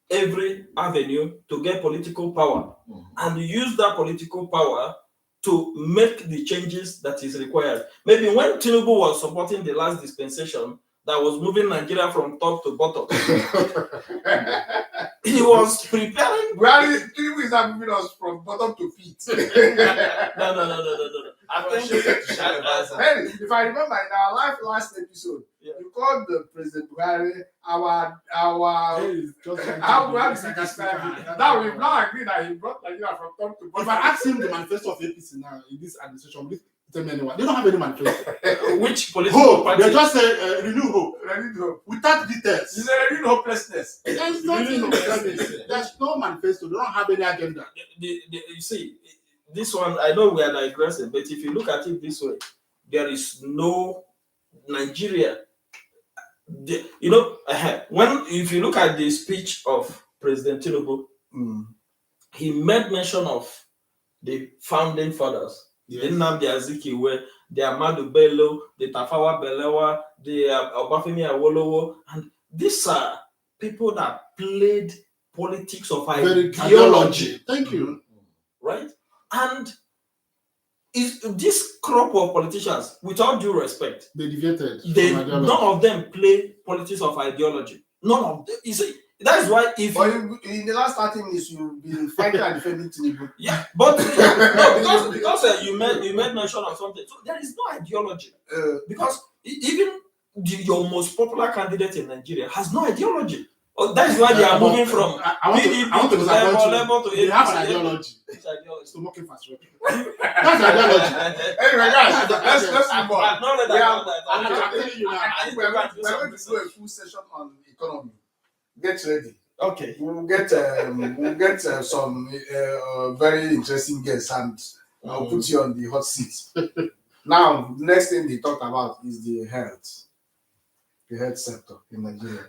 every avenue to get political power, and use that political power to make the changes that is required. Maybe when Tinubu was supporting the last dispensation that was moving Nigeria from top to bottom, he was preparing. Tinubu is not moving us from bottom to feet. No. If I remember in our last episode, you called the President Buhari our how did you describe it? Now we've now agreed that he brought Nigeria from top to bottom. If I ask him the manifesto of APC now in this administration, will tell me anyone? They don't have any manifesto. Which political party? They just say renew hope. Without details. You say renew hopelessness. There's nothing. There's no manifesto. They don't have any agenda. You see, this one, I know we are digressing, but if you look at it this way, there is no Nigeria. If you look at the speech of President Tinubu, he made mention of the founding fathers. The Nnamdi Azikiwe, the Ahmadu Bello, the Tafawa Balewa, the Obafemi Awolowo, and these are people that played politics of ideology. Thank you. Right? And is this crop of politicians, with all due respect, they deviated. None of them play politics of ideology. None of them. You see, that is why if in the last 30 minutes you've been fighting and defending Tinubu. Yeah, but because you made mention of something. So there is no ideology. Because even your most popular candidate in Nigeria has no ideology. Oh, that's why they are moving from I want to disappoint you. level to They have an APC. ideology. Which ideology? Stomach infrastructure. That's ideology. Anyway, guys, let's move on. I've not read We about are- that. I'm telling you now. I think we're going to do a full session on economy. Get ready. Okay. We'll get some very interesting guests, and I'll put you on the hot seat. Now, the next thing they talk about is the health sector in Nigeria.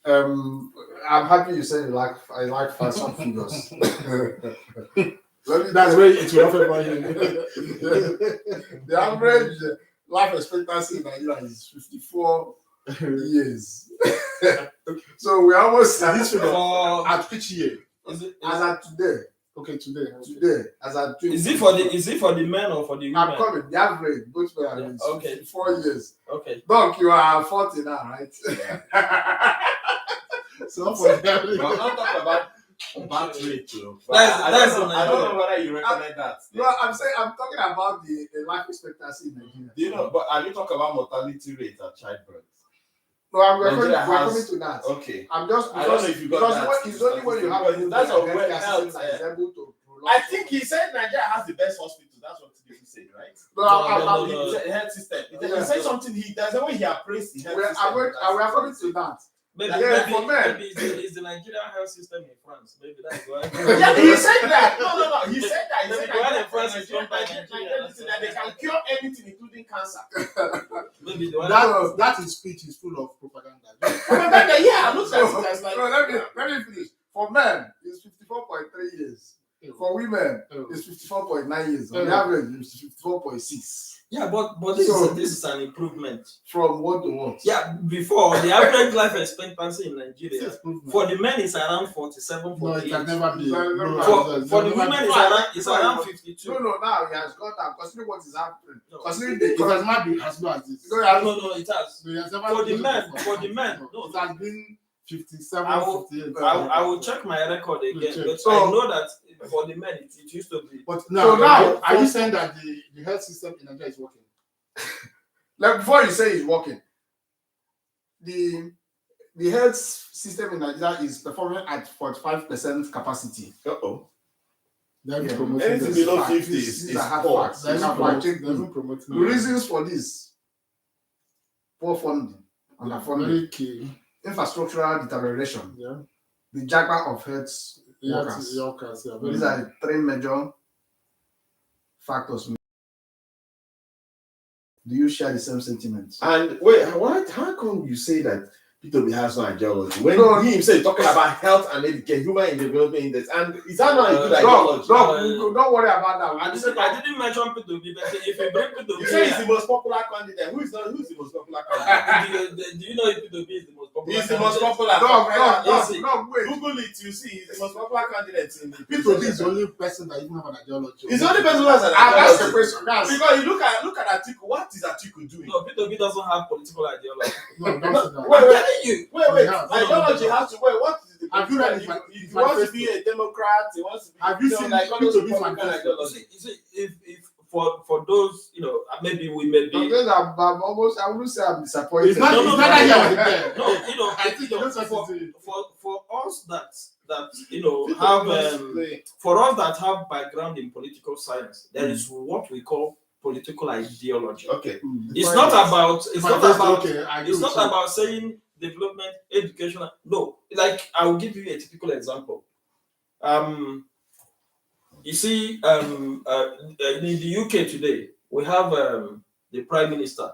I'm happy you said I like facts and figures. That's where it's rough about you. The average life expectancy in Nigeria is 54 years. So we're almost At which year? Is it, as at today. Okay, today. Today, as at 20. is it for the men or for the women? I'm coming. The average, both men are Yeah, okay. 54 years. Okay. Doc, you are 40 now, right? So for them, But I'm not talking about birth rate too. But That's I don't know whether you recommend that. No, I'm talking about the life expectancy in Nigeria. Do you know? But have you talked about mortality rate at childbirth? No, we're coming Nigeria to that. Okay. I'm just I don't know if you got that. it's only when you have Because that's a a healthcare health, system that is able to prolong. I think he said Nigeria has the best hospital. That's what he said, right? No. He said health system. He said something. There's a way he appraised the health system. We're coming to that. Maybe it's the Nigerian health system in France. Maybe that's why. Yeah, he said that. No. He said that. He said Maybe that. that They can cure anything, including cancer. Maybe the one that his speech is full of propaganda. Yeah, looks like. No, let me finish. For men, it's 54.3 years. For women, it's 54.9 years. On the average, it's 54.6. Yeah, but this is an improvement. From what to what? Yeah, before the average life expectancy in Nigeria for the men is around 47, No, 48. it can never be. For the women it's around 52. No, now he has got that. Considering what is happening. No. Considering It the has not been as low as this. No, it has. It has never For the been men, before. no. It has been 57, I will- 58. I will check my record again, Check. but So- I know that for the men it used to be. But So now, now- are you saying that the health system in Nigeria is working? like before you say it's working, the health system in Nigeria is performing at 45% capacity. They're Yeah. promoting Anything this. below 50 These is are hard poor. facts. They're These are promoting facts. The reasons for this: poor funding, underfunding, Very key. infrastructural deterioration, Yeah. the jackpot of health Yeah, workers. workers, yeah. Very These are the three major factors. Do you share the same sentiments? And wait, how come you say that P2B has no ideology? When No. he himself is talking about health and education, human development index, and is that not a good ideology? Don't worry about that. I didn't mention P2B, but if you bring P2B, You say he's the most popular candidate. Who's the most popular candidate? do you know if P2B is the most popular? He's the most candidate? popular. No, wait. Google it, you see, he's the most popular candidate in the P2B is the only person that even have an ideology. He's the only person who has an I've asked a ideology. question. Guys. Because you look at Atiku, what is Atiku doing? No, P2B doesn't have political ideology. No, don't say that. I'm telling you. Wait. Yeah. Ideology has to wait. What is the Have you read his He wants to be a Democrat. He wants to be. Have you seen like all those P2B's Republican manifesto? ideology? You see, if for those, maybe we may be. I'm almost, I wouldn't say I'm disappointed. It's not, No, it's no, not no, that no, here there. No, I think you know something. for us that have for us that have background in political science, there is what we call political ideology. Okay. It's not about Okay, I agree it's with not you. about saying development, education. No, like I will give you a typical example. You see, in the UK today, we have the Prime Minister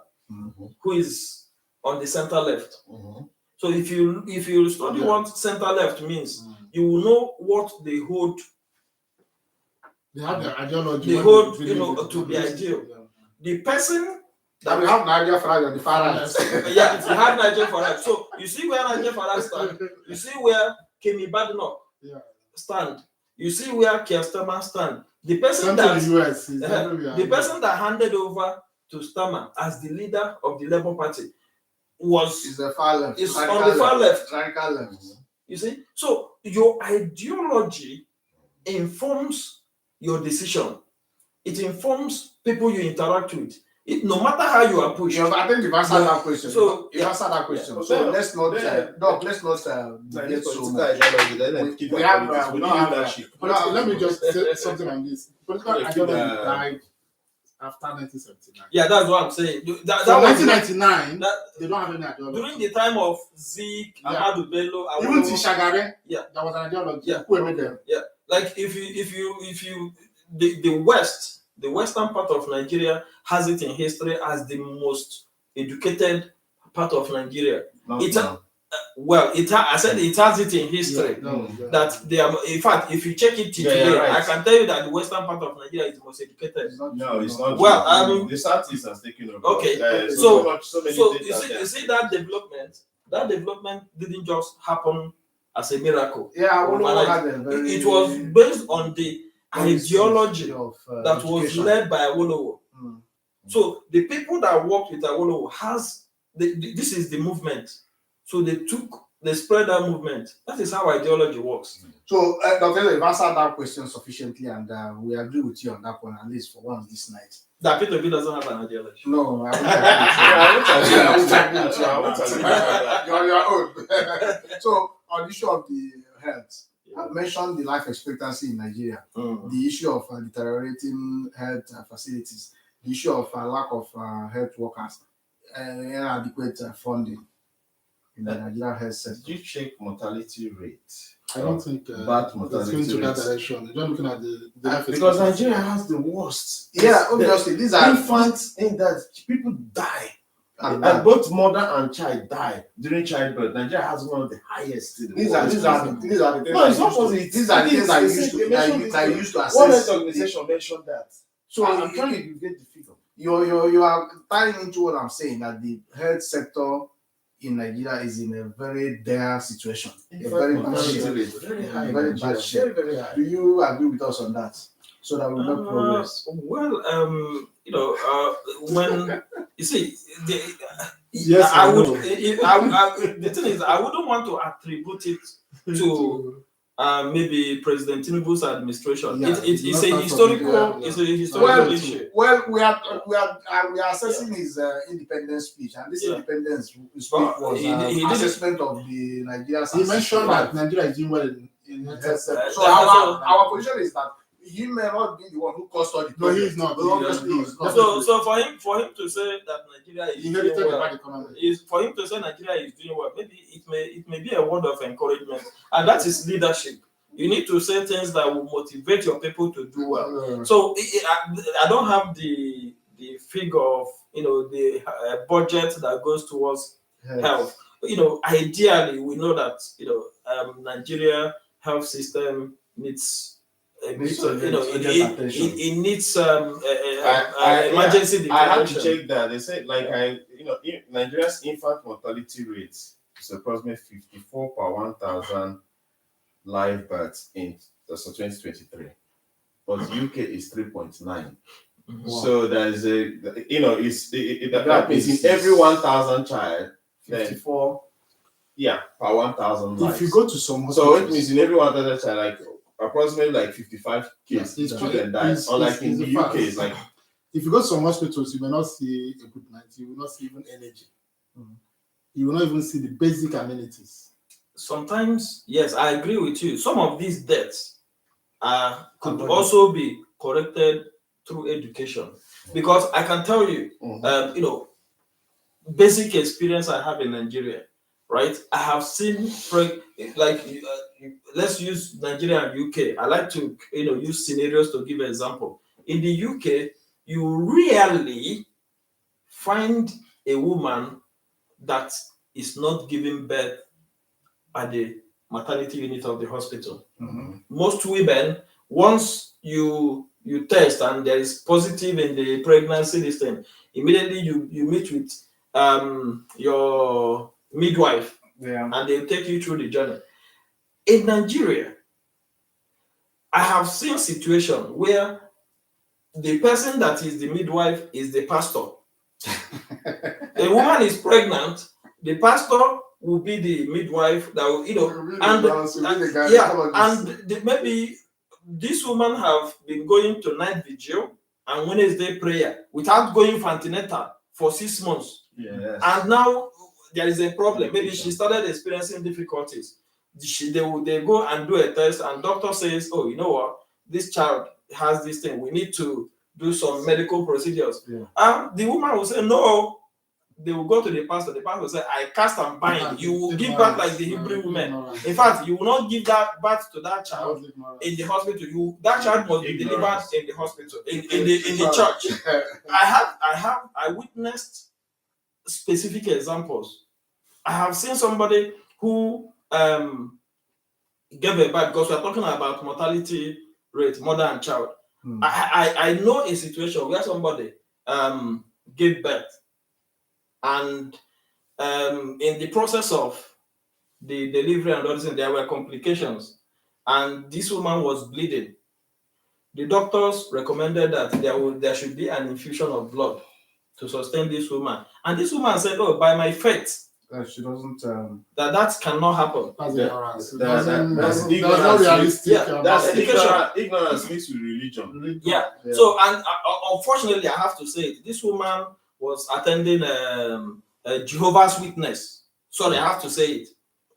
who is on the center left. So if you study what center left means, you will know what they hold. They have their ideology. They hold, to be ideal. The person That we have Nigeria Farage on the far right. yeah, if you have Nigel Farage. So you see where Nigel Farage stand. You see where Kemi Badenoch stand. You see where Keir Starmer stand. The person that the US is the person that handed over to Starmer as the leader of the Labour Party Is the far left. is on the far left. Radical left. You see, so your ideology informs your decision. It informs people you interact with. no matter how you are pushed. I think you've answered that question. So you've answered that question. Yeah. So let's not, Doc, let's not debate so much. We have, we don't have leadership. Let me just say something on this. Political Yeah, ideology keep the- died after 1979. Yeah, that's what I'm saying. That So was 1999, that, they don't have any ideology. during the time of Zeke, Yeah. Ahmadu Bello, Even Awolowo, Tishagare, Yeah. there was an ideology. Yeah. Who made them? like if you the western part of Nigeria has it in history as the most educated part of Nigeria. I said it has it in history. That they are, in fact, if you check it today, right. I can tell you that the western part of Nigeria is the most educated. No, it's not. Well, the Southeast has taken over. Okay, so many So data you see that development didn't just happen as a miracle. Yeah, It was based on the ideology of that was education. led by Awolowo. Mm. So the people that worked with Awolowo this is the movement. So they spread that movement. That is how ideology works. So, Dr. You've answered that question sufficiently, and we agree with you on that one, at least for once this night. That Peter B doesn't have an ideology. No, I won't agree with you. I won't agree with you. You're on your own. So, on the issue of the health, I've mentioned the life expectancy in Nigeria, the issue of deteriorating health facilities, the issue of lack of health workers, inadequate funding in the Nigerian health sector. Did you check mortality rate? I don't think Bad it's mortality going to that rates. direction. You're looking at the life Because expectancy. Nigeria has the worst. Yeah, obviously, these are Infants in that people die. and Both mother and child die during childbirth. Nigeria has one of the highest. these are the things No, it's not positive. these are the things I used to assess. One health organization mentioned that. So I'm trying to get the figure. you are tying into what I'm saying, that the health sector in Nigeria is in a very dire situation, a very bad shape. Very high. Very bad shape. Very high. Do you agree with us on that? So that we make progress. Well, when you see, Yes, I I would. know. The thing is, I wouldn't want to attribute it to maybe President Tinubu's administration. Yeah, It's a not historical. part of the- It's a historical issue. Well, we are assessing his independence speech, and this Yeah. independence speech But was he did- assessment of the Nigerian. He mentioned that Nigeria is doing well in health sector. So our position is that he may not be the one who caused all the No, he is problems. not. But obviously, he's not. So for him to say that Nigeria is He doing inherited the well, bad economy. is for him to say Nigeria is doing well. Maybe it may be a word of encouragement, and that is leadership. You need to say things that will motivate your people to do well. So I don't have the figure of the budget that goes towards health. Ideally we know that Nigeria health system needs it needs emergency I had to declaration. check that. They said Nigeria's infant mortality rate is approximately 54 per 1,000 live births in 2023, but UK is 3.9. Mhm. So there is that means in every 1,000 child, then 54. per 1,000 lives. If you go to some So it hospitals, means in every 1,000 child, approximately 55 kids Yes, it's children true. die. It's- Unlike in it's the a fact. UK, it's like if you go to some hospitals, you may not see equipment, you will not see even energy. You will not even see the basic amenities. Sometimes, yes, I agree with you. Some of these deaths could Avoided. also be corrected through education, because I can tell you, basic experience I have in Nigeria, right? I have seen let's use Nigeria and UK. I like to use scenarios to give an example. In the UK, you rarely find a woman that is not giving birth at the maternity unit of the hospital. Most women, once you test and there is positive in the pregnancy system, immediately you meet with your midwife, and they'll take you through the journey. In Nigeria, I have seen situations where the person that is the midwife is the pastor. A woman is pregnant, the pastor will be the midwife that will, maybe this woman have been going to night vigil, and Wednesday prayer without going for antenatal for 6 months. Yes. And now there is a problem. Maybe she started experiencing difficulties. They go and do a test, and doctor says, "Oh, you know what? This child has this thing. We need to do some medical procedures." Yeah. And the woman will say, "No." They will go to the pastor. The pastor will say, "I cast and bind. You will give birth like the Hebrew women. In fact, you will not give that birth to that child in the hospital. That child must be delivered in the hospital, in the church." I witnessed specific examples. I have seen somebody who gave a birth, because we are talking about mortality rate, mother and child. I know a situation where somebody gave birth, and in the process of the delivery and all this, there were complications, and this woman was bleeding. The doctors recommended that there should be an infusion of blood to sustain this woman, and this woman said, "Oh, by my faith, she doesn't. that cannot happen." That's ignorance. That's That's ignorance. not realistic. Yeah, That's education. ignorance mixed with religion. Yeah. So, and unfortunately, I have to say it, this woman was attending a Jehovah's Witness. Sorry, I have to say it,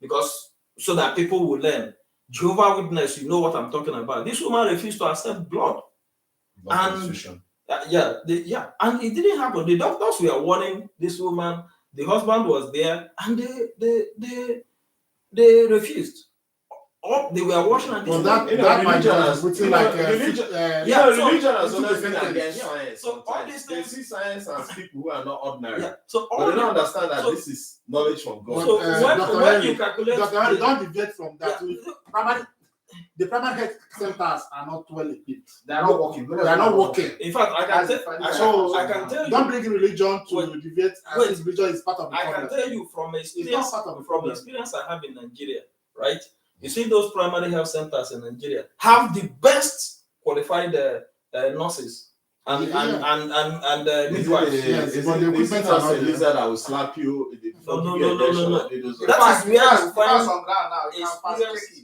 because so that people will learn. Jehovah's Witness, you know what I'm talking about. This woman refused to accept blood. And and it didn't happen. The doctors were warning this woman. The husband was there, and they refused. Or they were watching, and Well, that might just putting like religion has always been against science. So all these they things, see science as people who are not ordinary. So but they don't understand that this is knowledge from God. So when you Dr. calculate, Henry, don't deviate from that. Yeah. The primary health centers are not well equipped. They are not working. They are not working. in fact, I can tell you. Don't bring religion to Wait. deviate as if religion is part of the I can problem. tell you from It's experience, not part of the from problem. experience I have in Nigeria, right? You see, those primary health centers in Nigeria have the best qualified nurses and midwives. Is but the it equipment are not a there. lizard that will slap you? No. That That is is where you find on ground now. You can fast experience. check it.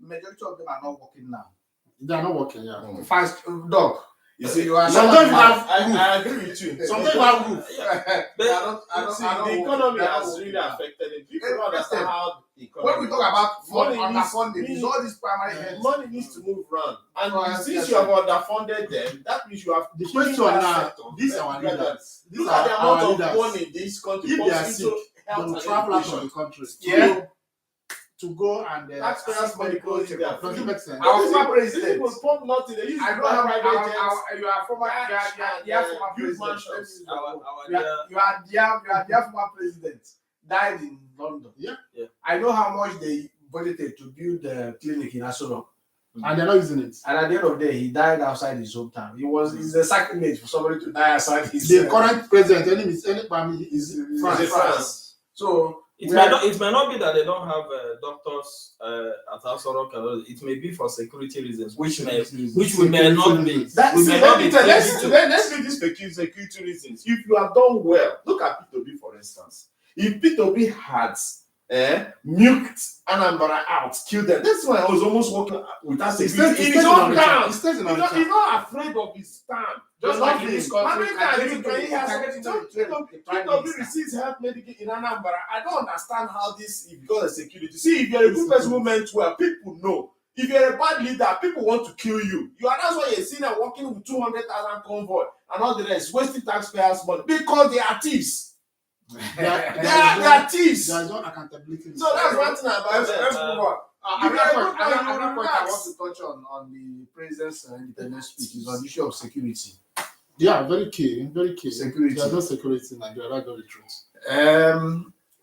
Majority of them are not working now. They are not working, yeah. Fast dog. You see, You are Some not- don't even have I agree with you. Some don't even have roof. The economy has really affected it. People don't understand how the economy. When we talk about Money underfunding, needs- it's all these primary health. money needs to move around, and Yes, since yes, you have yes. underfunded them, that means you have The given question that now, sector these are our gradually. leaders. These Look are at the amount our of leaders. money this country If they are puts sick, into they health will and travel out of education. the country Yeah. to go and Taxpayers' money goes in there. Does it make sense? Our These former people- these president. people pump nothing. They use I to don't buy have private jets. you are former Huge president. mansions. You are their former president died in London. Yeah. I know how much they budgeted to build the clinic in Asoro. And they're not using it. And at the end of the day, he died outside his hometown. It's a sacrilege for somebody to die outside his The current president, any family is is France. France. So It may not be that they don't have doctors at Asoro. It may be for security reasons, which we may not be. Let's may not be let's privy to. be this security reasons. If you have done well, look at P2B for instance. If P2B had milked Anambra out, killed them, that's why I was almost working without security. In his own town. He's not afraid of his stand. Just like in this country. P2B receives health medical in Anambra. I don't understand how this is because of security. See, if you're a good person who meant well, people know. If you're a bad leader, people want to kill you. That's why you're seen them working with 200,000 convoy and all the rest, wasting taxpayers' money because they are thieves. They are thieves. There is no accountability. So that's one thing about let's them. move on. Another Another point I relax. want to touch on the president's independence speech is on the issue of security. Yeah, very key. Security. There's no security in Nigeria. That's very true.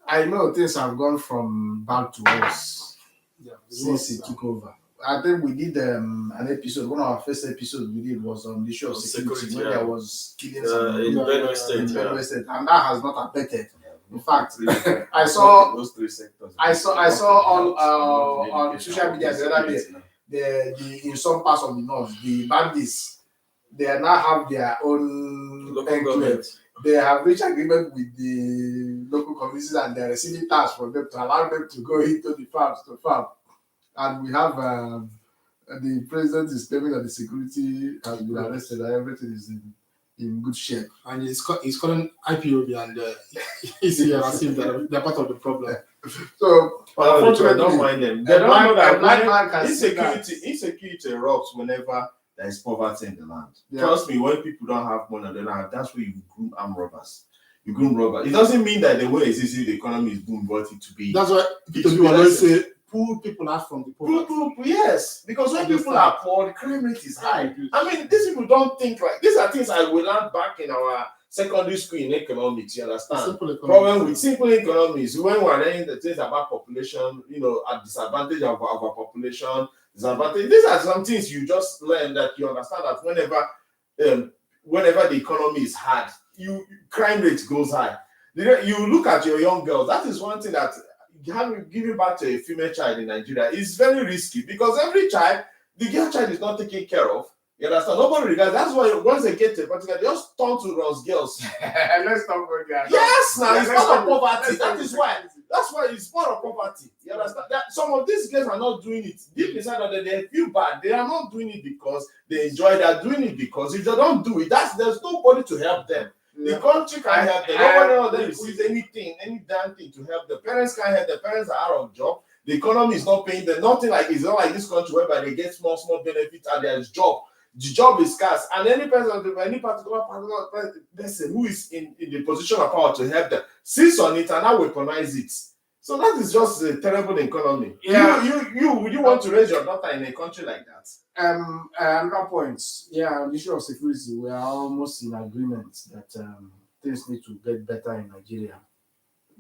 I know things have gone from bad to worse Yeah, since he took over. I think we did an episode. One of our first episodes we did was on the issue of security when there was killings In Benue State. in Benue State, and that has not abated. In fact, I saw those three sectors. I saw on social media the other day. The in some parts of the north, the bandits, they now have their own Local enclave. government. They have reached agreement with the local communities and they're receiving tasks from them to allow them to go into the farms to farm. And we have the president is claiming that the security has been arrested and everything is in good shape. And he's calling IPOB and ECL as if they're part of the problem. So, Unfortunately, don't mind them. They don't know that black man can see that. insecurity erupts whenever there is poverty in the land. Yeah. Trust me, when people don't have money, that's where you groom armed robbers. You groom robbers. It doesn't mean that the way it is, the economy is boom, but it to be. That's why people always say poor people out from the poor. Yes, because when people are poor, the crime rate is high. I mean, these people don't think like these are things I will learn back in our secondary school in economics. You understand? Problem with simple economics when we're learning the things about population, at disadvantage of our population, disadvantage. These are some things you just learn that you understand that whenever the economy is hard, crime rate goes high. You look at your young girls. That is one thing that giving back to a female child in Nigeria is very risky because every child, the girl child is not taken care of. You understand? Nobody regards. That's why once they get to a particular, they just turn to those girls. Let's talk about that. Yes, now it's part of poverty. That's why it's part of poverty. You understand? That some of these girls are not doing it. Deep inside of them, they feel bad. They are not doing it because they enjoy it. They are doing it because if they don't do it, there's nobody to help them. The country can't help them. Nobody else there receives anything, any damn thing to help. The parents can't help. The parents are out of job. The economy is not paying them. Nothing like it's not like this country whereby they get small benefits and there's job. The job is scarce, and any particular person who is in the position of power to help them sits on it and now weaponize it. So that is just a terrible economy. Yeah. Would you want to raise your daughter in a country like that? Another point. Yeah, on the issue of security, we are almost in agreement that things need to get better in Nigeria.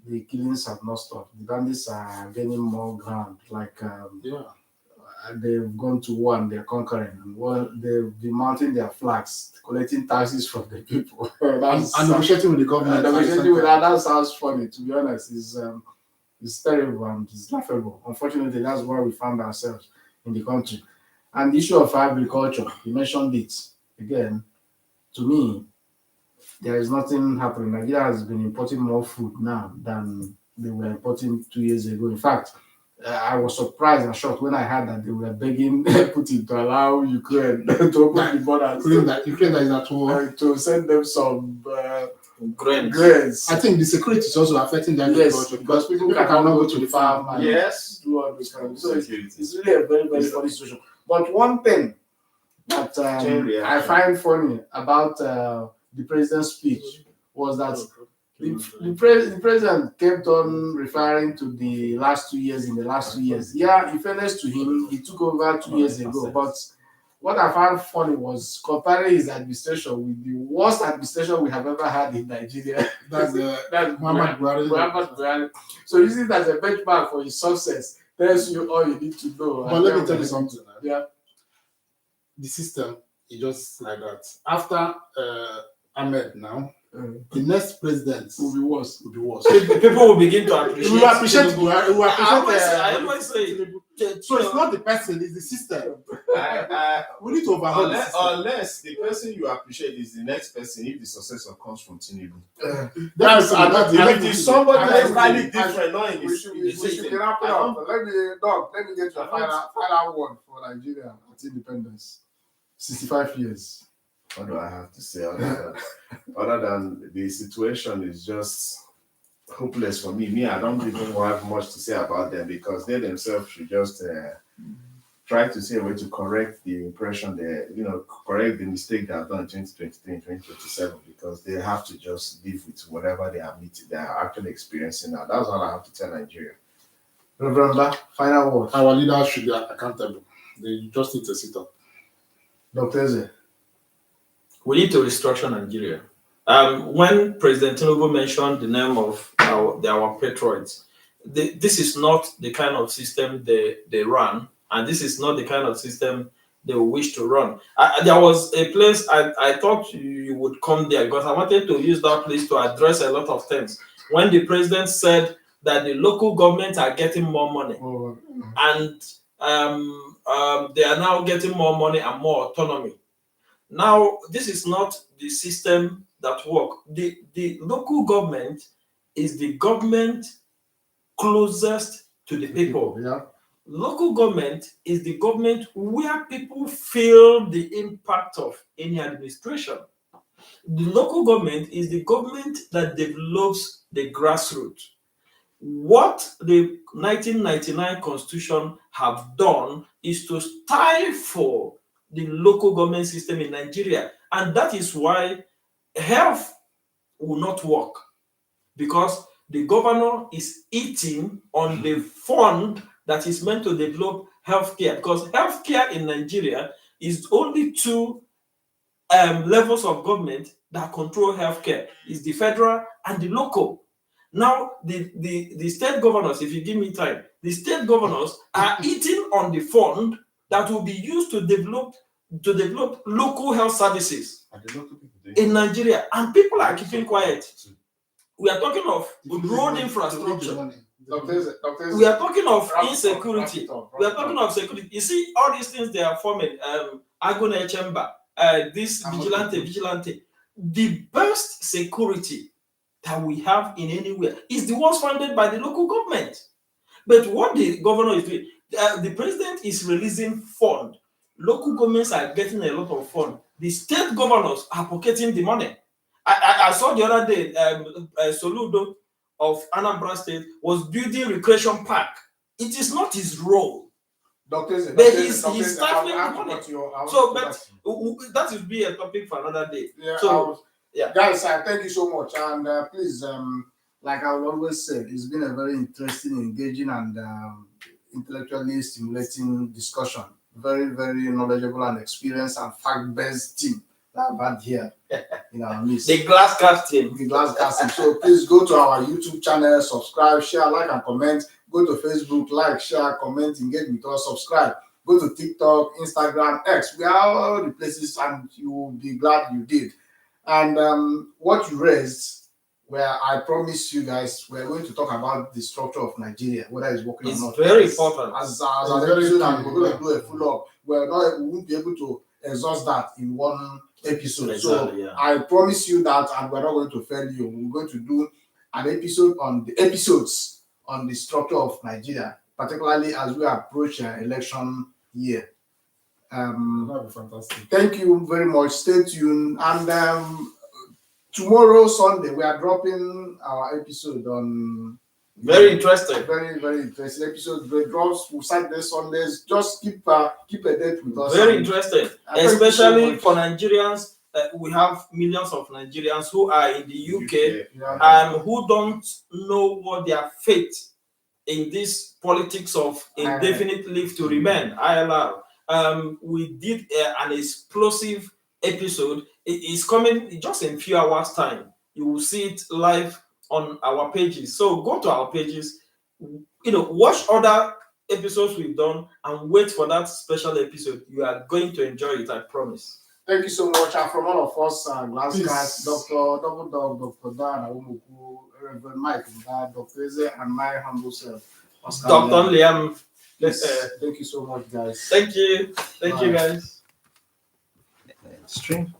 The killings have not stopped. The bandits are gaining more ground. They've gone to war and they're conquering. They've been mounting their flags, collecting taxes from the people. and negotiating with the government. That sounds funny, to be honest. It's terrible and it's laughable. Unfortunately, that's where we found ourselves in the country. And the issue of agriculture, you mentioned it again. To me, there is nothing happening. Nigeria has been importing more food now than they were importing 2 years ago. In fact, I was surprised and shocked when I heard that they were begging Putin to allow Ukraine to open the borders. Ukraine that is at war. To send them some grains. I think the security is also affecting the agriculture because people cannot go to the farm and do all those things. So it's really a very, very funny situation. But one thing that I find funny about the president's speech was that the president kept on referring to the last 2 years. Yeah, in fairness to him, he took over 2 years ago. But what I found funny was comparing his administration with the worst administration we have ever had in Nigeria. That's Muhammad Buhari. So using it as a benchmark for his success tells you all you need to know. But let me tell you something. Yeah. The system is just like that. After Ahmed now, the next president will be worse. People will begin to appreciate. We appreciate Buhari. I always say. So it's not the person, it's the system. We need to overhaul the system. Unless the person you appreciate is the next person, if the successor comes from Tinubu. If it's somebody that's highly different, not in the we should wrap it up. Let me get your final one for Nigeria at independence. 65 years. What do I have to say other than the situation is just hopeless for me. I don't even have much to say about them because they themselves should just try to see a way to correct the impression correct the mistake they have done in 2023 and 2027 because they have to just live with whatever they are actually experiencing now. That's all I have to tell Nigeria. Reverend, final word. Our leaders should be accountable. They just need to sit up. Dr. Eze. We need to restructure Nigeria. When President Tinubu mentioned the name of our patriots, this is not the kind of system they run, and this is not the kind of system they wish to run. There was a place I thought you would come there because I wanted to use that place to address a lot of things. When the president said that the local governments are getting more money, and they are now getting more money and more autonomy. Now, this is not the system that works. The local government is the government closest to the people. Yeah. Local government is the government where people feel the impact of any administration. The local government is the government that develops the grassroots. What the 1999 Constitution have done is to stifle the local government system in Nigeria, and that is why health will not work, because the governor is eating on the fund that is meant to develop healthcare. Because healthcare in Nigeria is only two levels of government that control healthcare: is the federal and the local. Now, the state governors, if you give me time, the state governors are eating on the fund that will be used to develop local health services in Nigeria, and people are keeping quiet. We are talking of road infrastructure. We are talking of insecurity. We are talking of security. You see, all these things they are forming. Agone Chamber, this vigilante. The best security that we have in anywhere is the ones funded by the local government. But what the governor is doing, the president is releasing fund. Local governments are getting a lot of fund. The state governors are pocketing the money. I saw the other day, Soludo of Anambra State was building recreation park. It is not his role. But he's stifling the money. So, but that will be a topic for another day. Yeah, so, guys, thank you so much. And please, like I will always say, it's been a very interesting, engaging, and intellectually stimulating discussion. Very, very knowledgeable and experienced and fact-based team that I've had here in our midst. The Glascast team. The Glascast team. So please go to our YouTube channel, subscribe, share, like, and comment. Go to Facebook, like, share, comment, engage with us, subscribe. Go to TikTok, Instagram, X. We are all the places, and you will be glad you did. And what you raised, where I promise you guys, we're going to talk about the structure of Nigeria, whether it's working or not. It's very important. As an episode, and we're going to do a follow-up. We won't be able to exhaust that in one episode. Exactly, so I promise you that, and we're not going to fail you. We're going to do an episode on the episodes on the structure of Nigeria, particularly as we approach an election year. That'd be fantastic. Thank you very much. Stay tuned. And tomorrow, Sunday, we are dropping our episode on. Very interesting. Very, very interesting episode. The drops Saturday, Sundays. Just keep a date with us. Very interesting, especially for Nigerians. We have millions of Nigerians who are in the UK and who don't know what their fate in this politics of indefinite leave to remain, ILR. We did an explosive episode. It is coming just in a few hours' time. You will see it live on our pages. So go to our pages, watch other episodes we've done and wait for that special episode. You are going to enjoy it, I promise. Thank you so much. And from all of us, Glascast, Dr. Double Dog, Dr. Dan, Awumuku, Reverend Mike, Dr. Eze, and my humble self, Dr. Liam. Thank you so much, guys. Thank you. Thank you, guys. Stream.